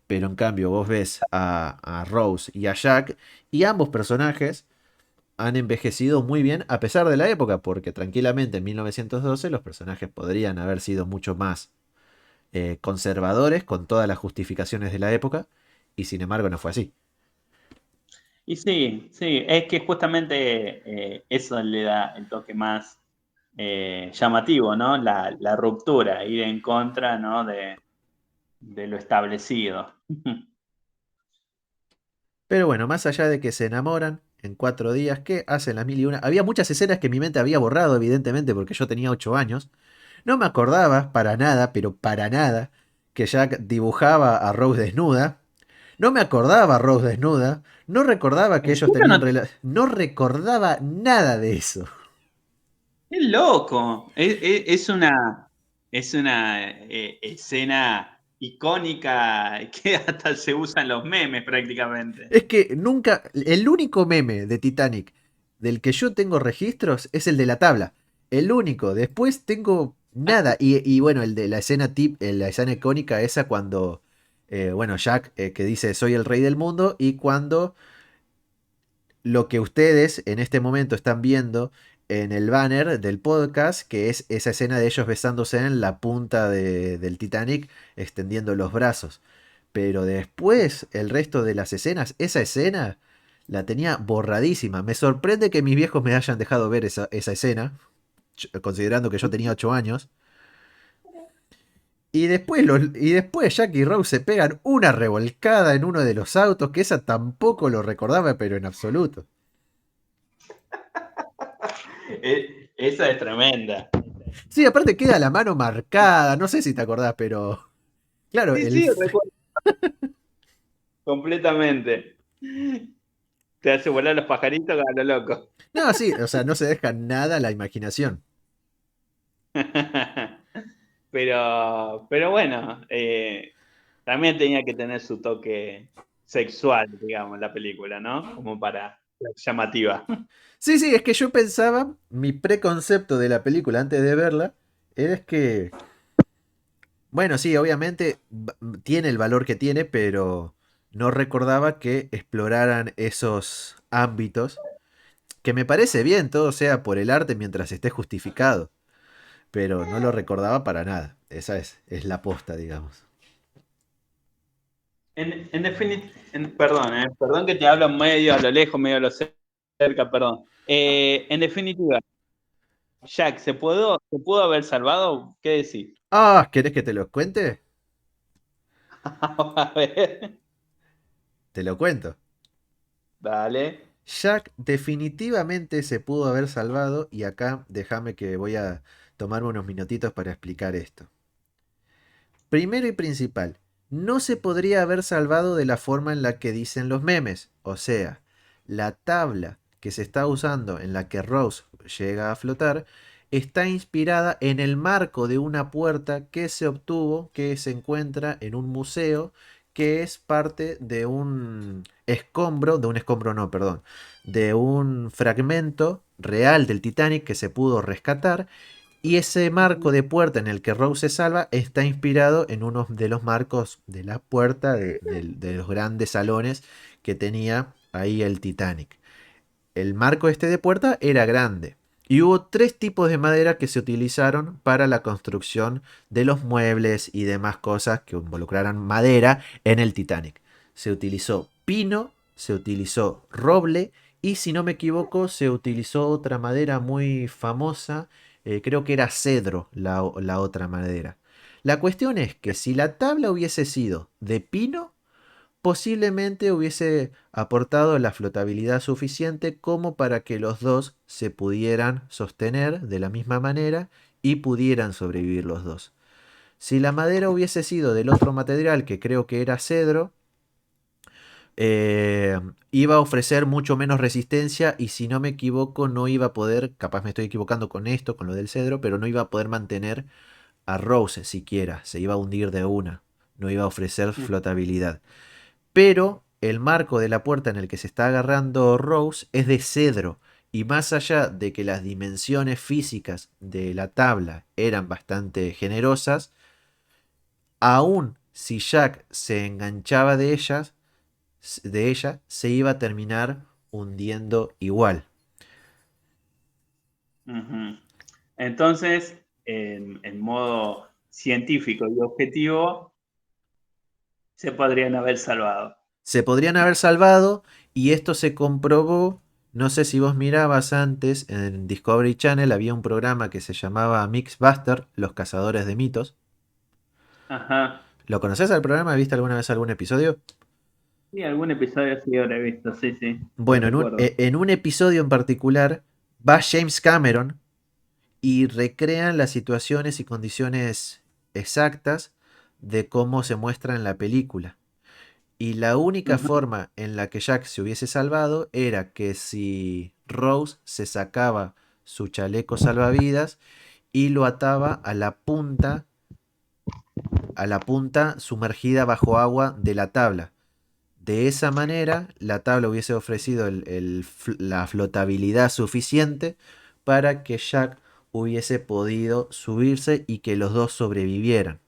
Pero en cambio vos ves a Rose y a Jack, y ambos personajes han envejecido muy bien a pesar de la época, porque tranquilamente en 1912 los personajes podrían haber sido mucho más conservadores con todas las justificaciones de la época, y sin embargo no fue así. Y sí, sí, es que justamente eso le da el toque más llamativo, ¿no? La ruptura, ir en contra, ¿no? De lo establecido. Pero bueno, más allá de que se enamoran en 4 días, ¿qué hacen las mil y una? Había muchas escenas que mi mente había borrado, evidentemente, porque yo tenía 8 años. No me acordaba para nada, pero para nada, que Jack dibujaba a Rose desnuda. No me acordaba a Rose desnuda. No recordaba que ¿En ellos serio tenían no? relación. No recordaba nada de eso. ¡Qué loco! Es una escena icónica que hasta se usa en los memes prácticamente. Es que nunca. El único meme de Titanic del que yo tengo registros es el de la tabla. El único. Después tengo nada. Y bueno, el de la escena la escena icónica esa cuando. Bueno, Jack que dice soy el rey del mundo. Y cuando lo que ustedes en este momento están viendo en el banner del podcast, que es esa escena de ellos besándose en la punta del Titanic, extendiendo los brazos. Pero después, el resto de las escenas, esa escena la tenía borradísima. Me sorprende que mis viejos me hayan dejado ver esa escena, considerando que yo tenía 8 años. Y después Jack y Rose se pegan una revolcada en uno de los autos, que esa tampoco lo recordaba, pero en absoluto. Esa es tremenda. Sí, aparte queda la mano marcada, no sé si te acordás, pero claro, Sí, sí, recuerdo completamente. Te hace volar los pajaritos a lo loco. No, sí, o sea, no se deja nada a la imaginación. Pero bueno, también tenía que tener su toque sexual, digamos, la película, ¿no? Como para ser llamativa. Sí, sí, es que yo pensaba, mi preconcepto de la película antes de verla, es que, bueno, sí, obviamente tiene el valor que tiene, pero no recordaba que exploraran esos ámbitos, que me parece bien, todo sea por el arte mientras esté justificado, pero no lo recordaba para nada. Esa es la posta, digamos. En definitiva, perdón, perdón que te hablo medio a lo lejos, medio a lo cerca, perdón. En definitiva, Jack, ¿se pudo haber salvado? ¿Qué decís? Ah, ¿querés que te lo cuente? A ver, Te lo cuento. dale. Jack definitivamente se pudo haber salvado y acá déjame que voy a tomarme unos minutitos para explicar esto. Primero y principal, no se podría haber salvado de la forma en la que dicen los memes, o sea, la tabla que se está usando en la que Rose llega a flotar está inspirada en el marco de una puerta que se obtuvo, que se encuentra en un museo, que es parte de un escombro no, perdón, de un fragmento real del Titanic que se pudo rescatar, y ese marco de puerta en el que Rose se salva está inspirado en uno de los marcos de la puerta de los grandes salones que tenía ahí el Titanic. El marco este de puerta era grande. Y hubo 3 tipos de madera que se utilizaron para la construcción de los muebles y demás cosas que involucraran madera en el Titanic. Se utilizó pino, se utilizó roble y si no me equivoco se utilizó otra madera muy famosa, creo que era cedro la otra madera. La cuestión es que si la tabla hubiese sido de pino, posiblemente hubiese aportado la flotabilidad suficiente como para que los dos se pudieran sostener de la misma manera y pudieran sobrevivir los dos. Si la madera hubiese sido del otro material, que creo que era cedro, eh, iba a ofrecer mucho menos resistencia y si no me equivoco no iba a poder, capaz me estoy equivocando con esto, con lo del cedro, pero no iba a poder mantener a Rose siquiera, se iba a hundir de una, no iba a ofrecer Mm. flotabilidad. Pero el marco de la puerta en el que se está agarrando Rose es de cedro. Y más allá de que las dimensiones físicas de la tabla eran bastante generosas, aún si Jack se enganchaba de ella, se iba a terminar hundiendo igual. Ujú. Entonces, en modo científico y objetivo, se podrían haber salvado. Se podrían haber salvado y esto se comprobó. No sé si vos mirabas antes en Discovery Channel, había un programa que se llamaba Mixbuster, Los Cazadores de Mitos. Ajá. ¿Lo conoces al programa? ¿Viste alguna vez algún episodio? Sí, algún episodio sí habré visto, sí, sí, lo Bueno, recuerdo. en un episodio en particular va James Cameron y recrean las situaciones y condiciones exactas de cómo se muestra en la película. Y la única Ujú. forma en la que Jack se hubiese salvado era que si Rose se sacaba su chaleco salvavidas y lo ataba a la punta sumergida bajo agua de la tabla. De esa manera, la tabla hubiese ofrecido la flotabilidad suficiente para que Jack hubiese podido subirse y que los dos sobrevivieran.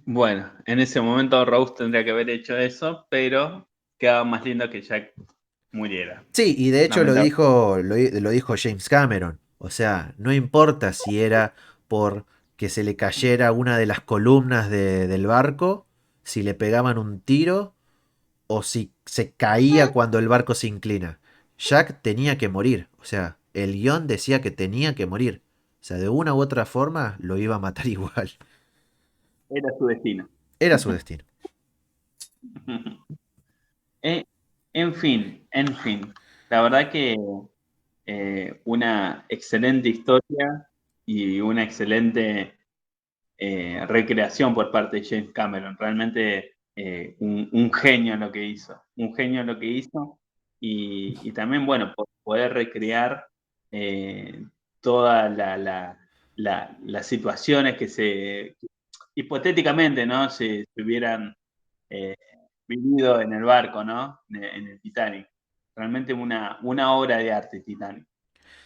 Bueno, en ese momento Rose tendría que haber hecho eso, pero quedaba más lindo que Jack muriera. Sí, y de hecho Lamentable. lo dijo James Cameron. O sea, no importa si era por que se le cayera una de las columnas del barco, si le pegaban un tiro o si se caía cuando el barco se inclina. Jack tenía que morir. O sea, el guión decía que tenía que morir. O sea, de una u otra forma lo iba a matar igual. Era su destino. Era su destino. Eh, en fin, la verdad que una excelente historia y una excelente recreación por parte de James Cameron. Realmente un genio en lo que hizo, un genio en lo que hizo y también, bueno, por poder recrear eh, todas las situaciones que hipotéticamente, ¿no? Se hubieran eh, vivido en el barco, ¿no? En el Titanic. Realmente una obra de arte, Titanic.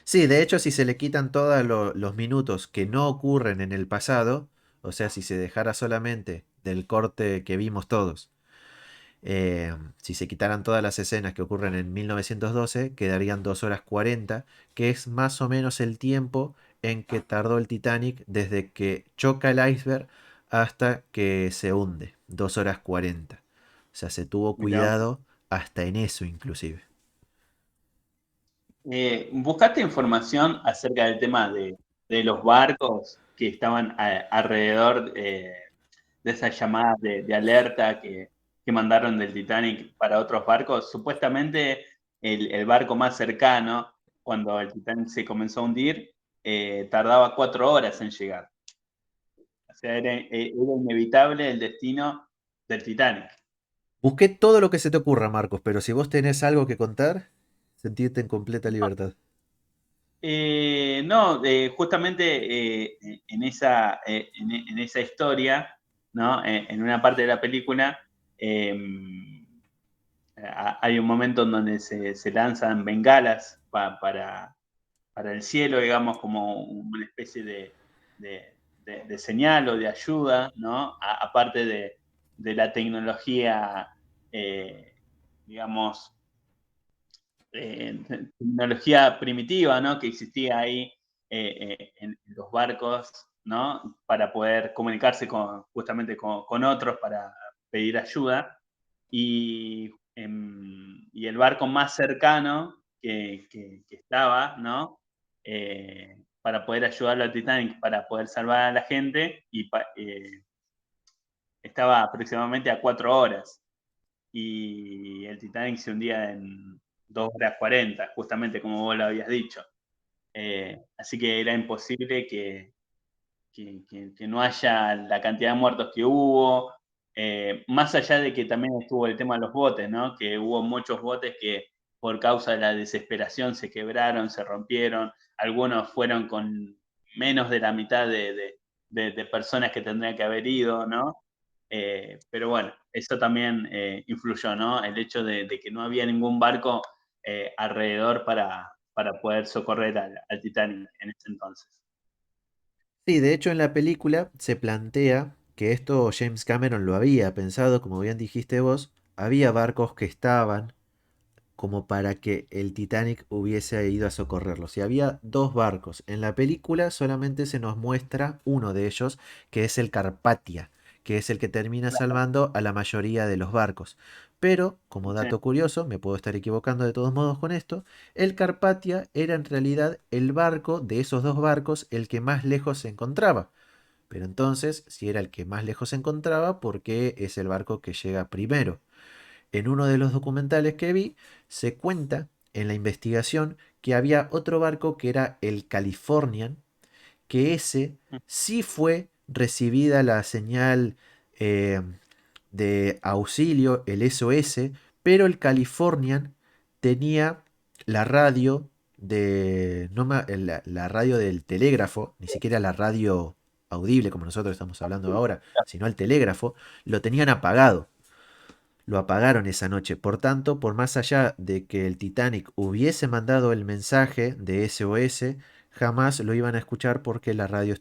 Sí, de hecho, si se le quitan todos los minutos que no ocurren en el pasado, o sea, si se dejara solamente del corte que vimos todos, si se quitaran todas las escenas que ocurren en 1912, quedarían 2 horas 40, que es más o menos el tiempo en que tardó el Titanic desde que choca el iceberg hasta que se hunde. 2 horas 40. O sea, se tuvo Mirá. cuidado hasta en eso inclusive. ¿Buscaste información acerca del tema de los barcos que estaban alrededor de esas llamadas de alerta que mandaron del Titanic para otros barcos? Supuestamente el barco más cercano, cuando el Titanic se comenzó a hundir, tardaba 4 horas en llegar. O sea, era inevitable el destino del Titanic. Busqué todo lo que se te ocurra, Marcos, pero si vos tenés algo que contar, sentirte en completa libertad. No, justamente en esa historia, ¿no? En una parte de la película, eh, hay un momento en donde se lanzan bengalas para el cielo, digamos, como una especie de señal o de ayuda, ¿no? Aparte de la tecnología, eh, digamos, tecnología primitiva, ¿no? Que existía ahí en los barcos, ¿no? Para poder comunicarse justamente con otros para pedir ayuda. Y el barco más cercano que estaba, ¿no? Para poder ayudarlo al Titanic, para poder salvar a la gente, estaba aproximadamente a 4 horas y el Titanic se hundía en 2 horas 40, justamente como vos lo habías dicho. Así que era imposible que no haya la cantidad de muertos que hubo. Más allá de que también estuvo el tema de los botes, ¿no? Que hubo muchos botes que por causa de la desesperación se quebraron, se rompieron, algunos fueron con menos de la mitad de personas que tendrían que haber ido, ¿no? Pero bueno, eso también influyó, ¿no? El hecho de que no había ningún barco alrededor para poder socorrer al Titanic en ese entonces. Sí, de hecho en la película se plantea que esto James Cameron lo había pensado, como bien dijiste vos, había barcos que estaban como para que el Titanic hubiese ido a socorrerlos. Y había dos barcos. En la película solamente se nos muestra uno de ellos, que es el Carpathia, que es el que termina salvando a la mayoría de los barcos. Pero, como Sí. dato curioso, me puedo estar equivocando de todos modos con esto, el Carpathia era en realidad el barco de esos dos barcos el que más lejos se encontraba. Pero entonces, si era el que más lejos se encontraba, ¿por qué es el barco que llega primero? En uno de los documentales que vi, se cuenta en la investigación que había otro barco que era el Californian, que ese sí fue recibida la señal eh, de auxilio, el SOS, pero el Californian tenía la radio de no la radio del telégrafo, ni siquiera la radio audible como nosotros estamos hablando ahora, sino el telégrafo, lo tenían apagado. Lo apagaron esa noche. Por tanto, por más allá de que el Titanic hubiese mandado el mensaje de SOS, jamás lo iban a escuchar porque las radios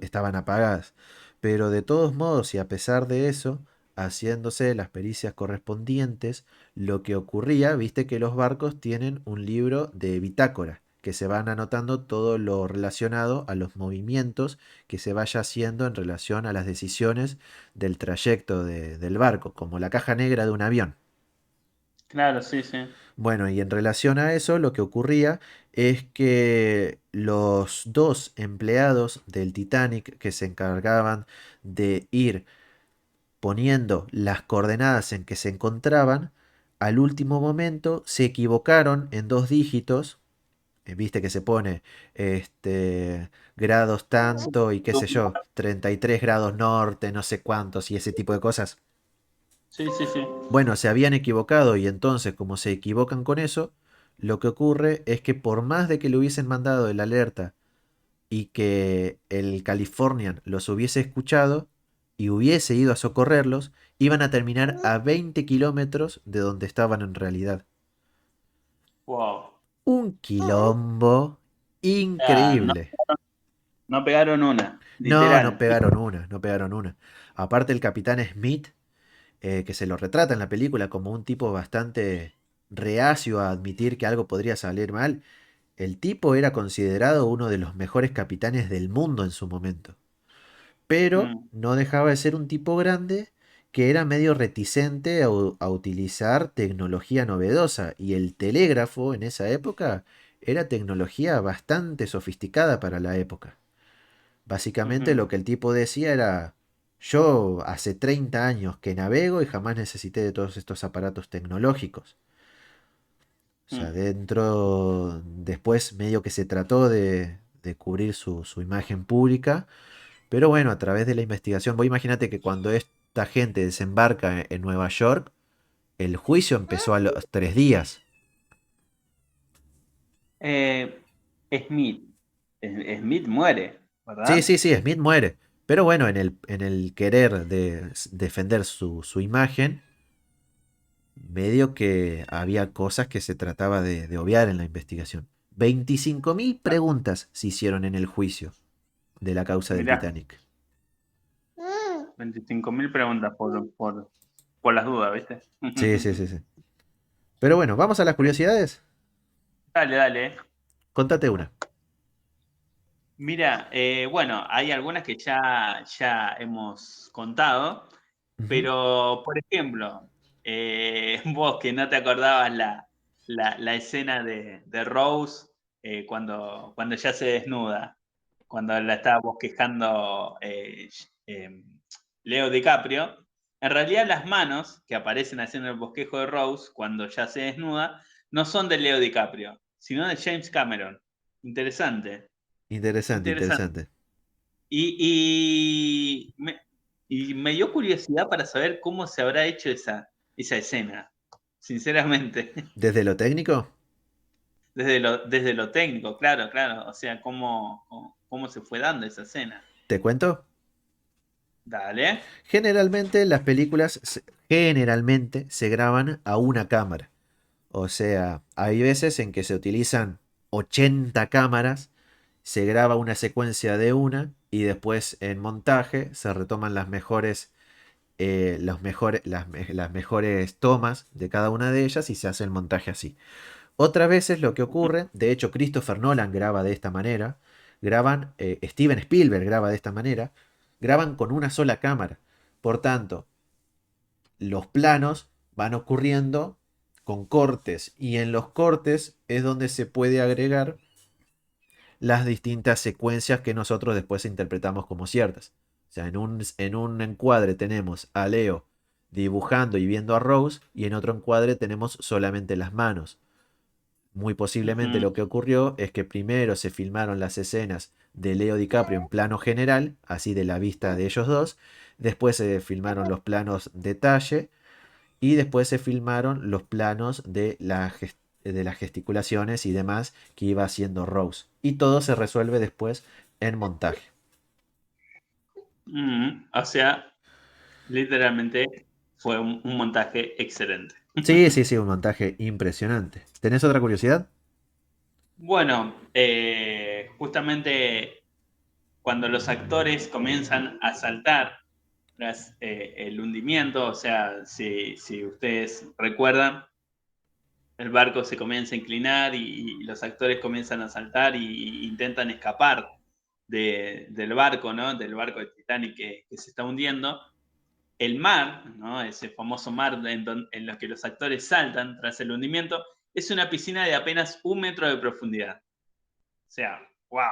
estaban apagadas. Pero de todos modos, y a pesar de eso, haciéndose las pericias correspondientes, lo que ocurría, viste que los barcos tienen un libro de bitácora, que se van anotando todo lo relacionado a los movimientos que se vaya haciendo en relación a las decisiones del trayecto del barco, como la caja negra de un avión. Claro, sí, sí. Bueno, y en relación a eso, lo que ocurría es que los dos empleados del Titanic que se encargaban de ir poniendo las coordenadas en que se encontraban, al último momento se equivocaron en dos dígitos. Viste que se pone grados tanto y qué sé yo, 33 grados norte, no sé cuántos y ese tipo de cosas. Sí, sí, sí. Bueno, se habían equivocado y entonces como se equivocan con eso, lo que ocurre es que por más de que le hubiesen mandado el alerta y que el Californian los hubiese escuchado y hubiese ido a socorrerlos, iban a terminar a 20 kilómetros de donde estaban en realidad. Wow. Un quilombo No, increíble. no pegaron una, No, no literal. pegaron una, no pegaron una. Aparte el capitán Smith, que se lo retrata en la película como un tipo bastante reacio a admitir que algo podría salir mal, el tipo era considerado uno de los mejores capitanes del mundo en su momento. Pero Mm, no dejaba de ser un tipo grande que era medio reticente a utilizar tecnología novedosa. Y el telégrafo en esa época era tecnología bastante sofisticada para la época. Básicamente ujú, lo que el tipo decía era, yo hace 30 años que navego y jamás necesité de todos estos aparatos tecnológicos. O sea, mm. después medio que se trató de cubrir su imagen pública, pero bueno, a través de la investigación, vos imagínate que cuando esta gente desembarca en Nueva York, el juicio empezó a los 3 días. Eh, Smith. Smith muere, Sí, ¿verdad? sí, sí, Smith muere. Pero bueno, en el querer de defender su imagen, medio que había cosas que se trataba de obviar en la investigación. 25.000 preguntas se hicieron en el juicio de la causa del Mirá, Titanic. 25.000 preguntas por las dudas, ¿viste? Sí, sí, sí, sí. Pero bueno, vamos a las curiosidades. Dale, dale. Contate una. Mira, bueno, hay algunas que ya hemos contado, Ujú. pero por ejemplo, vos que no te acordabas la escena de Rose cuando ya se desnuda, cuando la estaba bosquejando Leo DiCaprio, en realidad las manos que aparecen haciendo el bosquejo de Rose cuando ya se desnuda no son de Leo DiCaprio, sino de James Cameron. Interesante. Interesante, Interesante. interesante. Y Y me dio curiosidad para saber cómo se habrá hecho esa escena, sinceramente. Desde lo técnico, Desde lo técnico, claro, claro. O sea, cómo se fue dando esa escena. te cuento. Dale. Generalmente las películas generalmente se graban a una cámara. O sea, hay veces en que se utilizan 80 cámaras, se graba una secuencia de una y después en montaje se retoman las mejores tomas de cada una de ellas y se hace el montaje así. Otras veces lo que ocurre, de hecho Christopher Nolan graba de esta manera, Steven Spielberg graba de esta manera, graban con una sola cámara. Por tanto, los planos van ocurriendo con cortes y en los cortes es donde se puede agregar las distintas secuencias que nosotros después interpretamos como ciertas. O sea, en un encuadre tenemos a Leo dibujando y viendo a Rose y en otro encuadre tenemos solamente las manos. Muy posiblemente Ujú. lo que ocurrió es que primero se filmaron las escenas de Leo DiCaprio en plano general, así de la vista de ellos dos, después se filmaron los planos detalle y después se filmaron los planos de las gesticulaciones y demás que iba haciendo Rose. Y todo se resuelve después en montaje. O sea, literalmente fue un montaje excelente. Sí, sí, sí, un montaje impresionante. ¿Tenés otra curiosidad? Bueno, justamente cuando los actores comienzan a saltar tras el hundimiento, o sea, si ustedes recuerdan, el barco se comienza a inclinar y los actores comienzan a saltar y intentan escapar del barco, ¿no? Del barco de Titanic que se está hundiendo. El mar, ¿no? Ese famoso mar en los que los actores saltan tras el hundimiento, es una piscina de apenas 1 metro de profundidad. O sea, wow,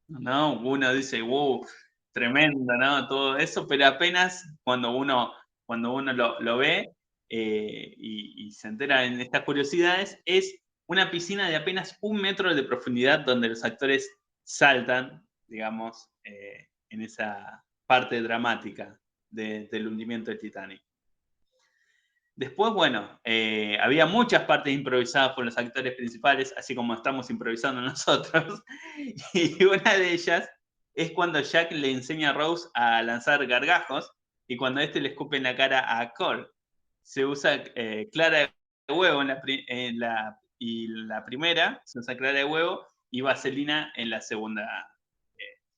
¿no? Uno dice, wow, tremendo, ¿no? Todo eso, pero apenas cuando uno lo ve y se entera en estas curiosidades, es una piscina de apenas 1 metro de profundidad donde los actores saltan, digamos, en esa parte dramática del hundimiento de Titanic. Después, bueno, había muchas partes improvisadas por los actores principales, así como estamos improvisando nosotros. Y una de ellas es cuando Jack le enseña a Rose a lanzar gargajos y cuando este le escupe en la cara a Cole. Se usa clara de huevo y la primera, se usa clara de huevo y vaselina en la segunda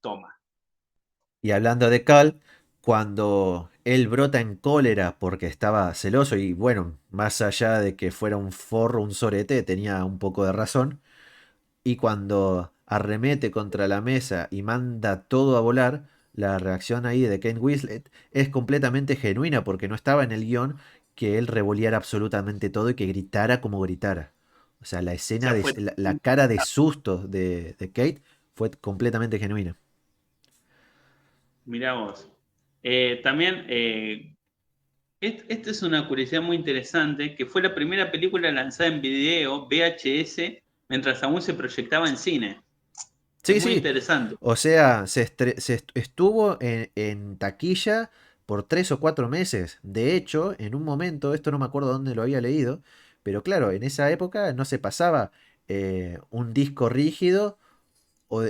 toma. Y hablando de Cal, cuando él brota en cólera porque estaba celoso y bueno, más allá de que fuera un forro, un sorete, tenía un poco de razón, y cuando arremete contra la mesa y manda todo a volar, la reacción ahí de Kate Winslet es completamente genuina porque no estaba en el guión que él revoleara absolutamente todo y que gritara como gritara. O sea, la O escena sea, de fue. la cara de susto de Kate fue completamente genuina. Mirá vos. También esta es una curiosidad muy interesante, que fue la primera película lanzada en video VHS mientras aún se proyectaba en cine. Es Sí, muy sí. interesante. O sea, estuvo en taquilla por 3 o 4 meses. De hecho, en un momento, esto no me acuerdo dónde lo había leído, pero claro, en esa época no se pasaba un disco rígido o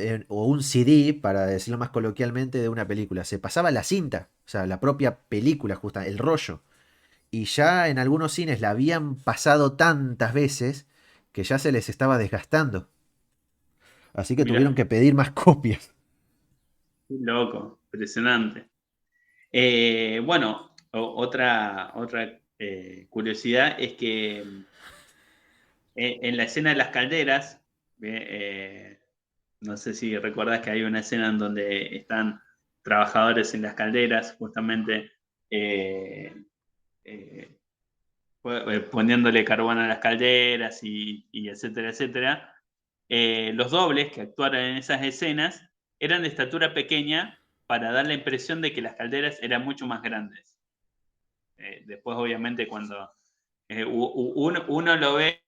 un CD, para decirlo más coloquialmente, de una película. Se pasaba la cinta, o sea, la propia película, justa, el rollo. Y ya en algunos cines la habían pasado tantas veces que ya se les estaba desgastando. Así que tuvieron Mira, que pedir más copias. qué loco, impresionante. Bueno, otra curiosidad es que en la escena de las calderas, no sé si recuerdas que hay una escena en donde están trabajadores en las calderas, justamente eh, eh, poniéndole carbón a las calderas y etcétera, etcétera. Los dobles que actuaron en esas escenas eran de estatura pequeña para dar la impresión de que las calderas eran mucho más grandes. Después, obviamente, cuando uno lo ve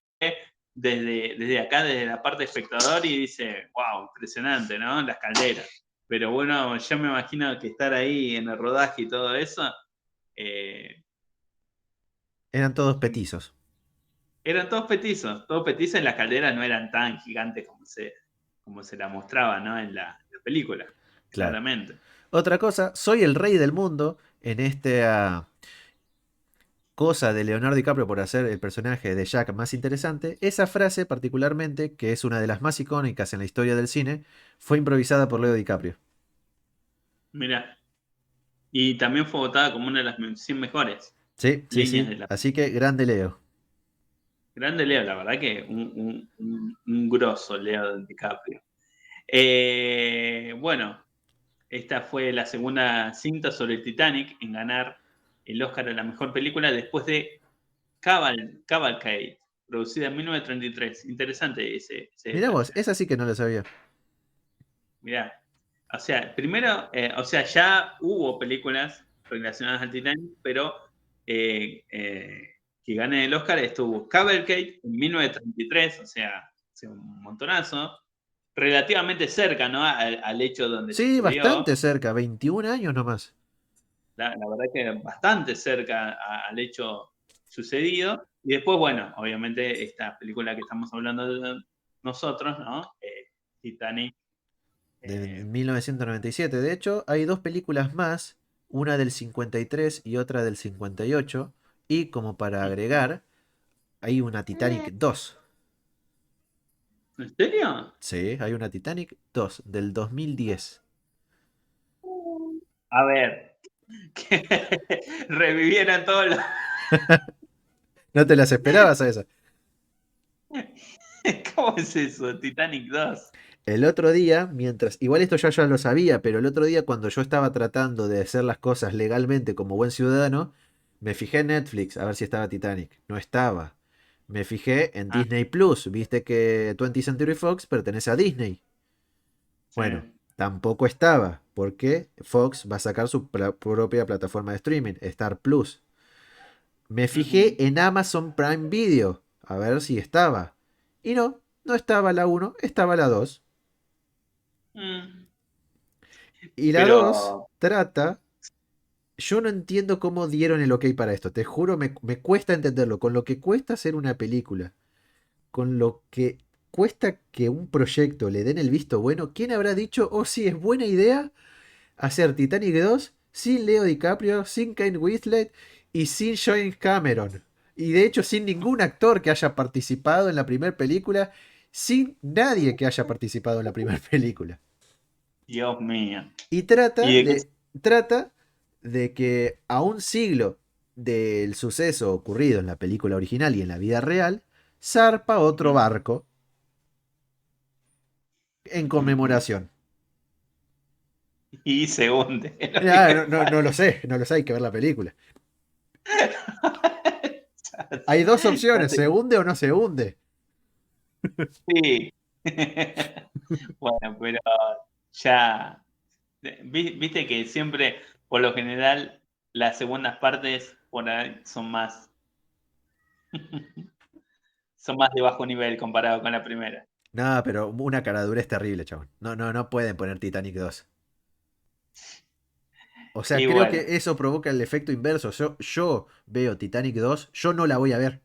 desde acá, desde la parte espectador, y dice, wow, impresionante, ¿no? Las calderas. Pero bueno, yo me imagino que estar ahí en el rodaje y todo eso, eh, Eran todos petizos. eran todos petizos, y las calderas no eran tan gigantes como se la mostraba, ¿no? En la película, Claro. claramente. Otra cosa, soy el rey del mundo en esta cosa de Leonardo DiCaprio por hacer el personaje de Jack más interesante. Esa frase particularmente, que es una de las más icónicas en la historia del cine, fue improvisada por Leo DiCaprio. Mira, y también fue votada como una de las 100 mejores Sí, sí, líneas sí. de la... Así que grande Leo. Grande Leo, la verdad que un grosso Leo DiCaprio. Bueno, esta fue la segunda cinta sobre el Titanic en ganar el Oscar a la mejor película después de Cavalcade, producida en 1933. Interesante ese Mirá detalle. vos, esa sí que no lo sabía. Mirá, o sea, primero, o sea, ya hubo películas relacionadas al Titanic, pero eh, eh, que gane el Oscar estuvo Cavalcade en 1933, o sea, hace un montonazo, relativamente cerca, ¿no? Al hecho donde Sí, sucedió. bastante cerca, 21 años nomás. La verdad que bastante cerca al hecho sucedido. Y después, bueno, obviamente esta película que estamos hablando de nosotros, ¿no? Titanic. De eh, 1997. De hecho, hay dos películas más, una del 53 y otra del 58. Y como para agregar, hay una Titanic 2. ¿En serio? Sí, hay una Titanic 2 del 2010. A ver, que revivieran todos los... ¿No te las esperabas a esa? ¿Cómo es eso? Titanic 2. El otro día, mientras, igual esto ya lo sabía, pero el otro día cuando yo estaba tratando de hacer las cosas legalmente como buen ciudadano, me fijé en Netflix a ver si estaba Titanic. No estaba. Me fijé en Ah, Disney Plus. Viste que 20th Century Fox pertenece a Disney. sí. Bueno, tampoco estaba, porque Fox va a sacar su propia plataforma de streaming, Star Plus. Me fijé Ujú. en Amazon Prime Video, a ver si estaba. Y no, no estaba la uno, estaba la 2. Mm. Y la 2 Pero, trata... Yo no entiendo cómo dieron el ok para esto, te juro, me cuesta entenderlo. Con lo que cuesta hacer una película, con lo que cuesta que un proyecto le den el visto bueno, ¿quién habrá dicho, oh sí, es buena idea hacer Titanic 2 sin Leo DiCaprio, sin Kate Winslet y sin James Cameron? Y de hecho sin ningún actor que haya participado en la primera película, sin nadie que haya participado en la primera película. Dios mío. Y ¿Y de qué? trata de que a un siglo del suceso ocurrido en la película original y en la vida real, zarpa otro Ujú, barco en ujú. conmemoración. Y se hunde. Es lo único Ah, que no lo falta. sé, no lo sé, hay que ver la película. Hay dos Ya opciones, sé, ¿se hunde o no se hunde? sí. Bueno, pero ya, viste que siempre, por lo general, las segundas partes por ahí son más de bajo nivel comparado con la primera. No, pero una caradura es terrible, chabón. No pueden poner Titanic 2. O sea, Y creo bueno, que eso provoca el efecto inverso. Yo veo Titanic 2, yo no la voy a ver.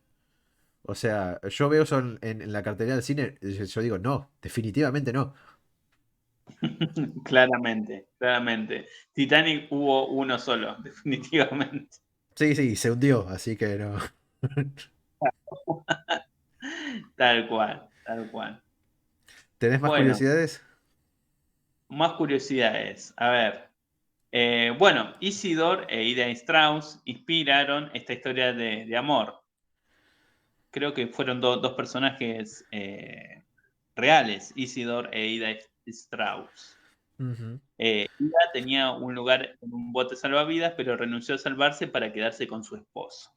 O sea, yo veo eso en la cartelera del cine, yo digo, no, definitivamente no. claramente, claramente. Titanic hubo uno solo, definitivamente. Sí, sí, se hundió, así que no. Tal cual, tal cual. ¿Tenés más Bueno, curiosidades? más curiosidades. A ver. Bueno, Isidor e Ida Strauss inspiraron esta historia de amor. Creo que fueron dos personajes reales, Isidor e Ida Strauss. Ujú. Ida tenía un lugar en un bote salvavidas, pero renunció a salvarse para quedarse con su esposo.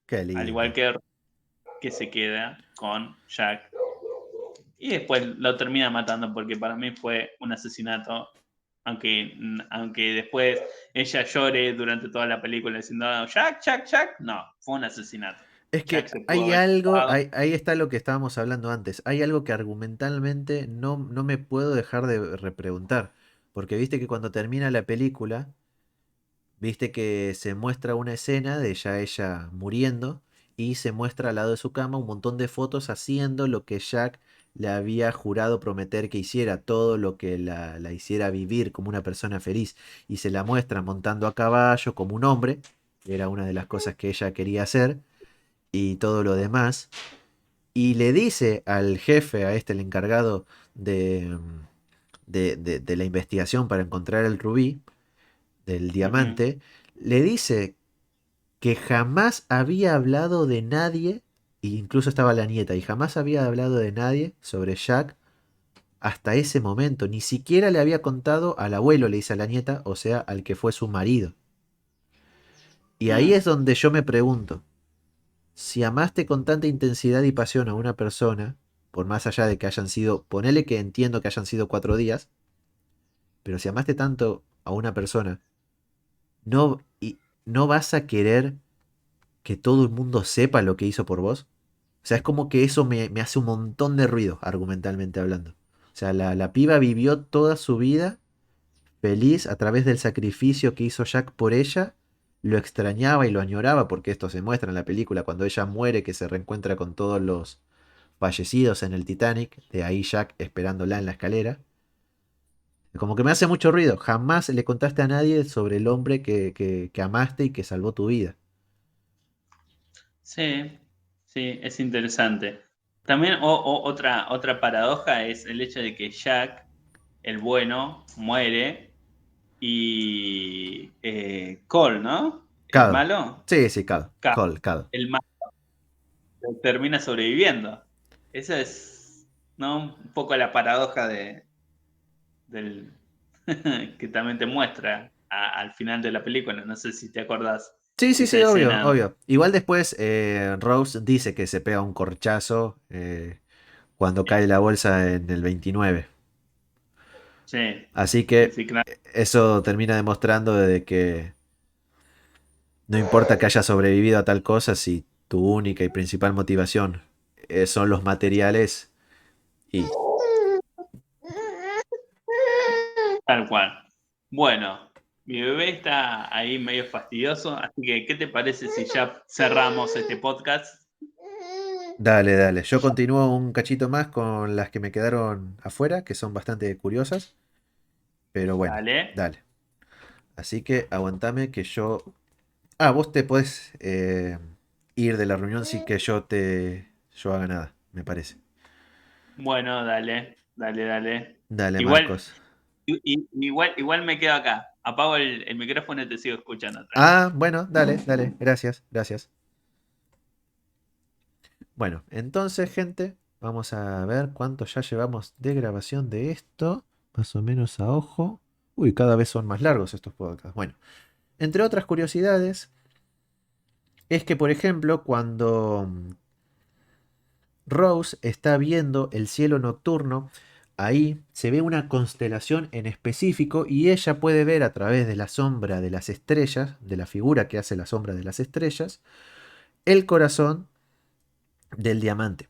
Qué Al igual lindo. que se queda con Jack. Y después lo termina matando porque para mí fue un asesinato. Aunque después ella llore durante toda la película diciendo Jack, Jack, Jack, no, fue un asesinato. Es Jack que se pudo hay haber algo, salvado. ahí está lo que estábamos hablando antes. Hay algo que argumentalmente no me puedo dejar de repreguntar. Porque viste que cuando termina la película, viste que se muestra una escena de ya ella muriendo y se muestra al lado de su cama un montón de fotos haciendo lo que Jack le había jurado prometer que hiciera, todo lo que la hiciera vivir como una persona feliz. Y se la muestra montando a caballo como un hombre, que era una de las cosas que ella quería hacer, y todo lo demás. Y le dice al jefe, a este, el encargado de la investigación para encontrar el rubí, del Ujú. diamante, le dice que jamás había hablado de nadie, e incluso estaba la nieta, y jamás había hablado de nadie sobre Jack hasta ese momento. Ni siquiera le había contado al abuelo, le dice a la nieta, o sea, al que fue su marido. Y ahí Mm. es donde yo me pregunto, si amaste con tanta intensidad y pasión a una persona, por más allá de que hayan sido, ponele que entiendo que hayan sido 4 días, pero si amaste tanto a una persona, no vas a querer que todo el mundo sepa lo que hizo por vos. O sea, es como que eso me hace un montón de ruido, argumentalmente hablando. O sea, la piba vivió toda su vida feliz a través del sacrificio que hizo Jack por ella. Lo extrañaba y lo añoraba, porque esto se muestra en la película, cuando ella muere, que se reencuentra con todos los fallecidos en el Titanic, de ahí Jack esperándola en la escalera. Como que me hace mucho ruido. Jamás le contaste a nadie sobre el hombre que amaste y que salvó tu vida. Sí, sí, es interesante. También otra paradoja es el hecho de que Jack, el bueno, muere y Cole, ¿no? El Cal. malo, Sí, sí, Cal. Cal, Cal. el malo termina sobreviviendo. Esa es, ¿no? Un poco la paradoja del que también te muestra al final de la película. No sé si te acordás Sí, sí, esa sí, obvio, escena. obvio. Igual después Rose dice que se pega un corchazo cuando cae la bolsa en el 29. Sí, Así sí, que sí, claro. eso termina demostrando de que no importa que hayas sobrevivido a tal cosa, si tu única y principal motivación son los materiales y... Tal cual. Bueno, mi bebé está ahí medio fastidioso, así que ¿qué te parece si ya cerramos este podcast? Dale, dale. Yo continúo un cachito más con las que me quedaron afuera, que son bastante curiosas. Pero bueno, Dale. dale. Así que aguantame que yo... Ah, vos te podés ir de la reunión sin que yo haga nada, me parece. Bueno, dale, dale, dale. Dale, Igual, Marcos. igual me quedo acá. Apago el micrófono y te sigo escuchando, tranqui. Ah, bueno, dale, dale. Gracias, gracias. Bueno, entonces, gente, vamos a ver cuánto ya llevamos de grabación de esto. Más o menos a ojo. Uy, cada vez son más largos estos podcasts. Bueno, entre otras curiosidades, es que, por ejemplo, cuando Rose está viendo el cielo nocturno, ahí se ve una constelación en específico y ella puede ver a través de la sombra de las estrellas, de la figura que hace la sombra de las estrellas, el corazón del diamante.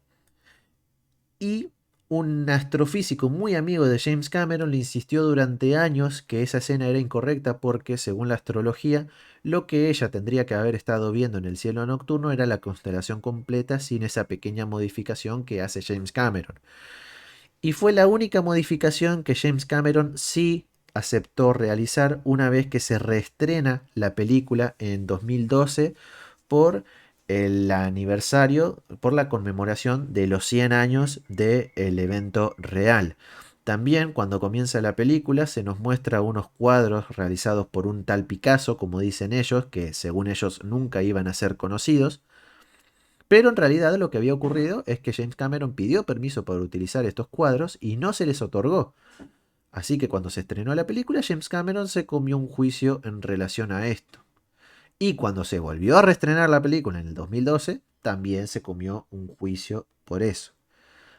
Y un astrofísico muy amigo de James Cameron le insistió durante años que esa escena era incorrecta porque, según la astrología, lo que ella tendría que haber estado viendo en el cielo nocturno era la constelación completa sin esa pequeña modificación que hace James Cameron. Y fue la única modificación que James Cameron sí aceptó realizar una vez que se reestrena la película en 2012 por el aniversario, por la conmemoración de los 100 años del evento real. También cuando comienza la película se nos muestra unos cuadros realizados por un tal Picasso, como dicen ellos, que según ellos nunca iban a ser conocidos, pero en realidad lo que había ocurrido es que James Cameron pidió permiso para utilizar estos cuadros y no se les otorgó. Así que cuando se estrenó la película, James Cameron se comió un juicio en relación a esto. Y cuando se volvió a reestrenar la película en el 2012, también se comió un juicio por eso.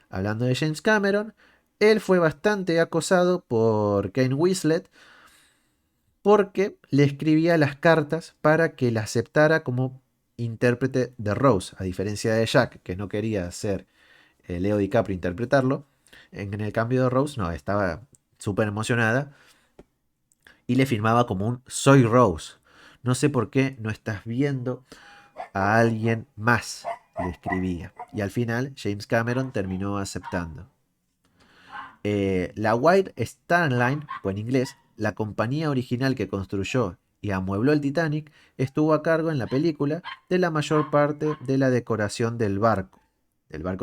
Hablando de James Cameron, él fue bastante acosado por Kane Winslet porque le escribía las cartas para que la aceptara como intérprete de Rose, a diferencia de Jack, que no quería ser Leo DiCaprio interpretarlo. En el cambio de Rose, no, estaba súper emocionada y le firmaba como un Soy Rose. No sé por qué no estás viendo a alguien más, le escribía. Y al final James Cameron terminó aceptando. La White Star Line, o en inglés, la compañía original que construyó y amuebló el Titanic, estuvo a cargo en la película de la mayor parte de la decoración del barco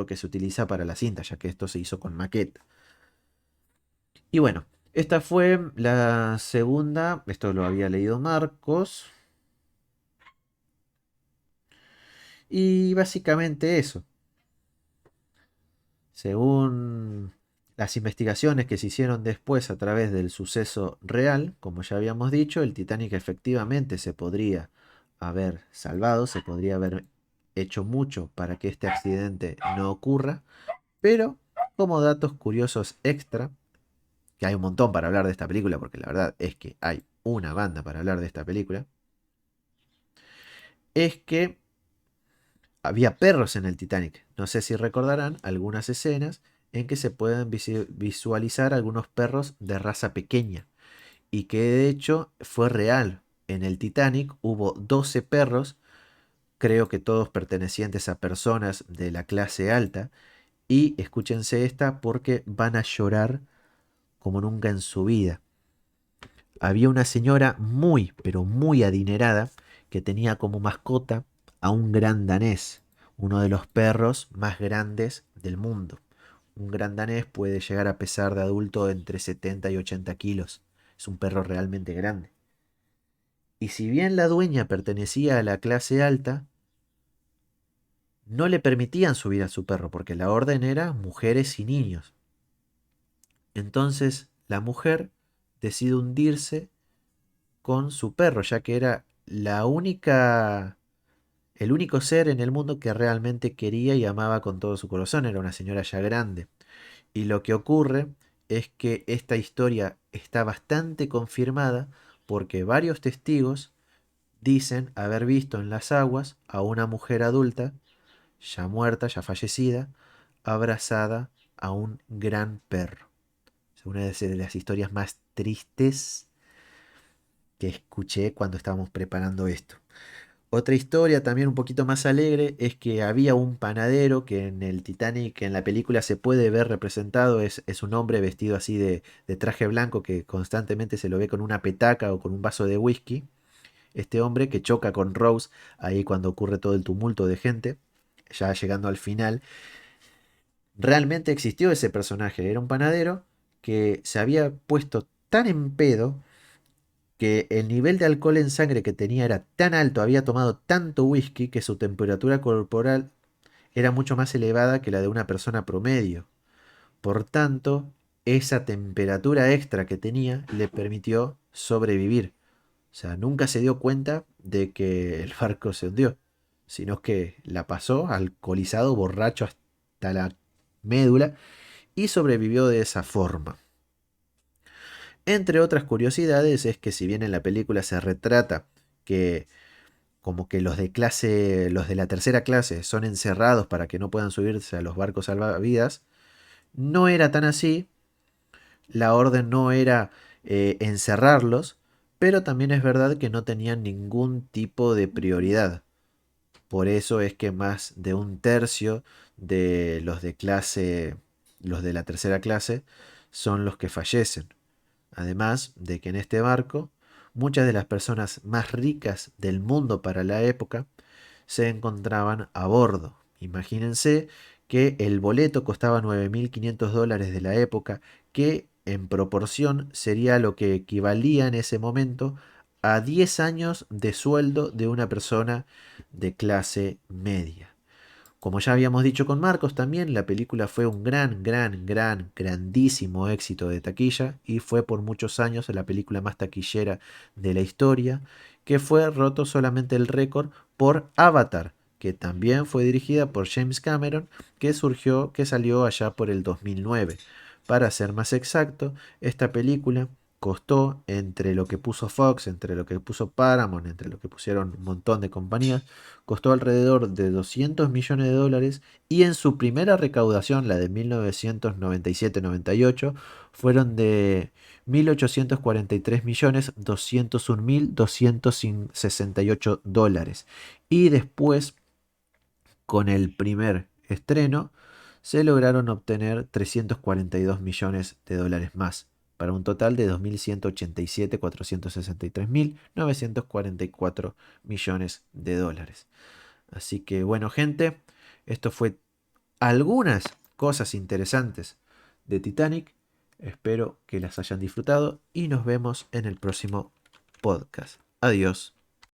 que se utiliza para la cinta, ya que esto se hizo con maqueta. Y bueno, esta fue la segunda, esto lo había leído Marcos, y básicamente eso. Según las investigaciones que se hicieron después a través del suceso real, como ya habíamos dicho, el Titanic efectivamente se podría haber salvado, se podría haber hecho mucho para que este accidente no ocurra, pero como datos curiosos extra, que hay un montón para hablar de esta película, porque la verdad es que hay una banda para hablar de esta película, es que había perros en el Titanic. No sé si recordarán algunas escenas en que se pueden visualizar algunos perros de raza pequeña y que de hecho fue real. En el Titanic hubo 12 perros, creo que todos pertenecientes a personas de la clase alta, y escúchense esta porque van a llorar como nunca en su vida. Había una señora muy, pero muy adinerada que tenía como mascota a un gran danés, uno de los perros más grandes del mundo. Un gran danés puede llegar a pesar de adulto entre 70 y 80 kilos. Es un perro realmente grande. Y si bien la dueña pertenecía a la clase alta, no le permitían subir a su perro porque la orden era mujeres y niños. Entonces la mujer decide hundirse con su perro, ya que era el único ser en el mundo que realmente quería y amaba con todo su corazón. Era una señora ya grande. Y lo que ocurre es que esta historia está bastante confirmada porque varios testigos dicen haber visto en las aguas a una mujer adulta, ya muerta, ya fallecida, abrazada a un gran perro. Es una de las historias más tristes que escuché cuando estábamos preparando esto. Otra historia también un poquito más alegre es que había un panadero que en el Titanic, en la película se puede ver representado, es un hombre vestido así de traje blanco que constantemente se lo ve con una petaca o con un vaso de whisky. Este hombre que choca con Rose ahí cuando ocurre todo el tumulto de gente, ya llegando al final. Realmente existió ese personaje, era un panadero que se había puesto tan en pedo que el nivel de alcohol en sangre que tenía era tan alto, había tomado tanto whisky que su temperatura corporal era mucho más elevada que la de una persona promedio. Por tanto, esa temperatura extra que tenía le permitió sobrevivir. O sea, nunca se dio cuenta de que el barco se hundió, sino que la pasó alcoholizado, borracho hasta la médula y sobrevivió de esa forma. Entre otras curiosidades es que si bien en la película se retrata que como que los de la tercera clase son encerrados para que no puedan subirse a los barcos salvavidas, no era tan así, la orden no era encerrarlos, pero también es verdad que no tenían ningún tipo de prioridad. Por eso es que más de un tercio de los de clase, los de la tercera clase, son los que fallecen. Además de que en este barco muchas de las personas más ricas del mundo para la época se encontraban a bordo. Imagínense que el boleto costaba $9.500 de la época, que en proporción sería lo que equivalía en ese momento a 10 años de sueldo de una persona de clase media. Como ya habíamos dicho con Marcos también, la película fue un grandísimo éxito de taquilla y fue por muchos años la película más taquillera de la historia, que fue roto solamente el récord por Avatar, que también fue dirigida por James Cameron, que salió allá por el 2009. Para ser más exacto, esta película costó, entre lo que puso Fox, entre lo que puso Paramount, entre lo que pusieron un montón de compañías, costó alrededor de 200 millones de dólares y en su primera recaudación, la de 1997-98, fueron de 1.843.201.268 dólares. Y después, con el primer estreno, se lograron obtener 342 millones de dólares más, para un total de 2.187.463.944 millones de dólares. Así que bueno, gente, esto fue algunas cosas interesantes de Titanic. Espero que las hayan disfrutado y nos vemos en el próximo podcast. Adiós.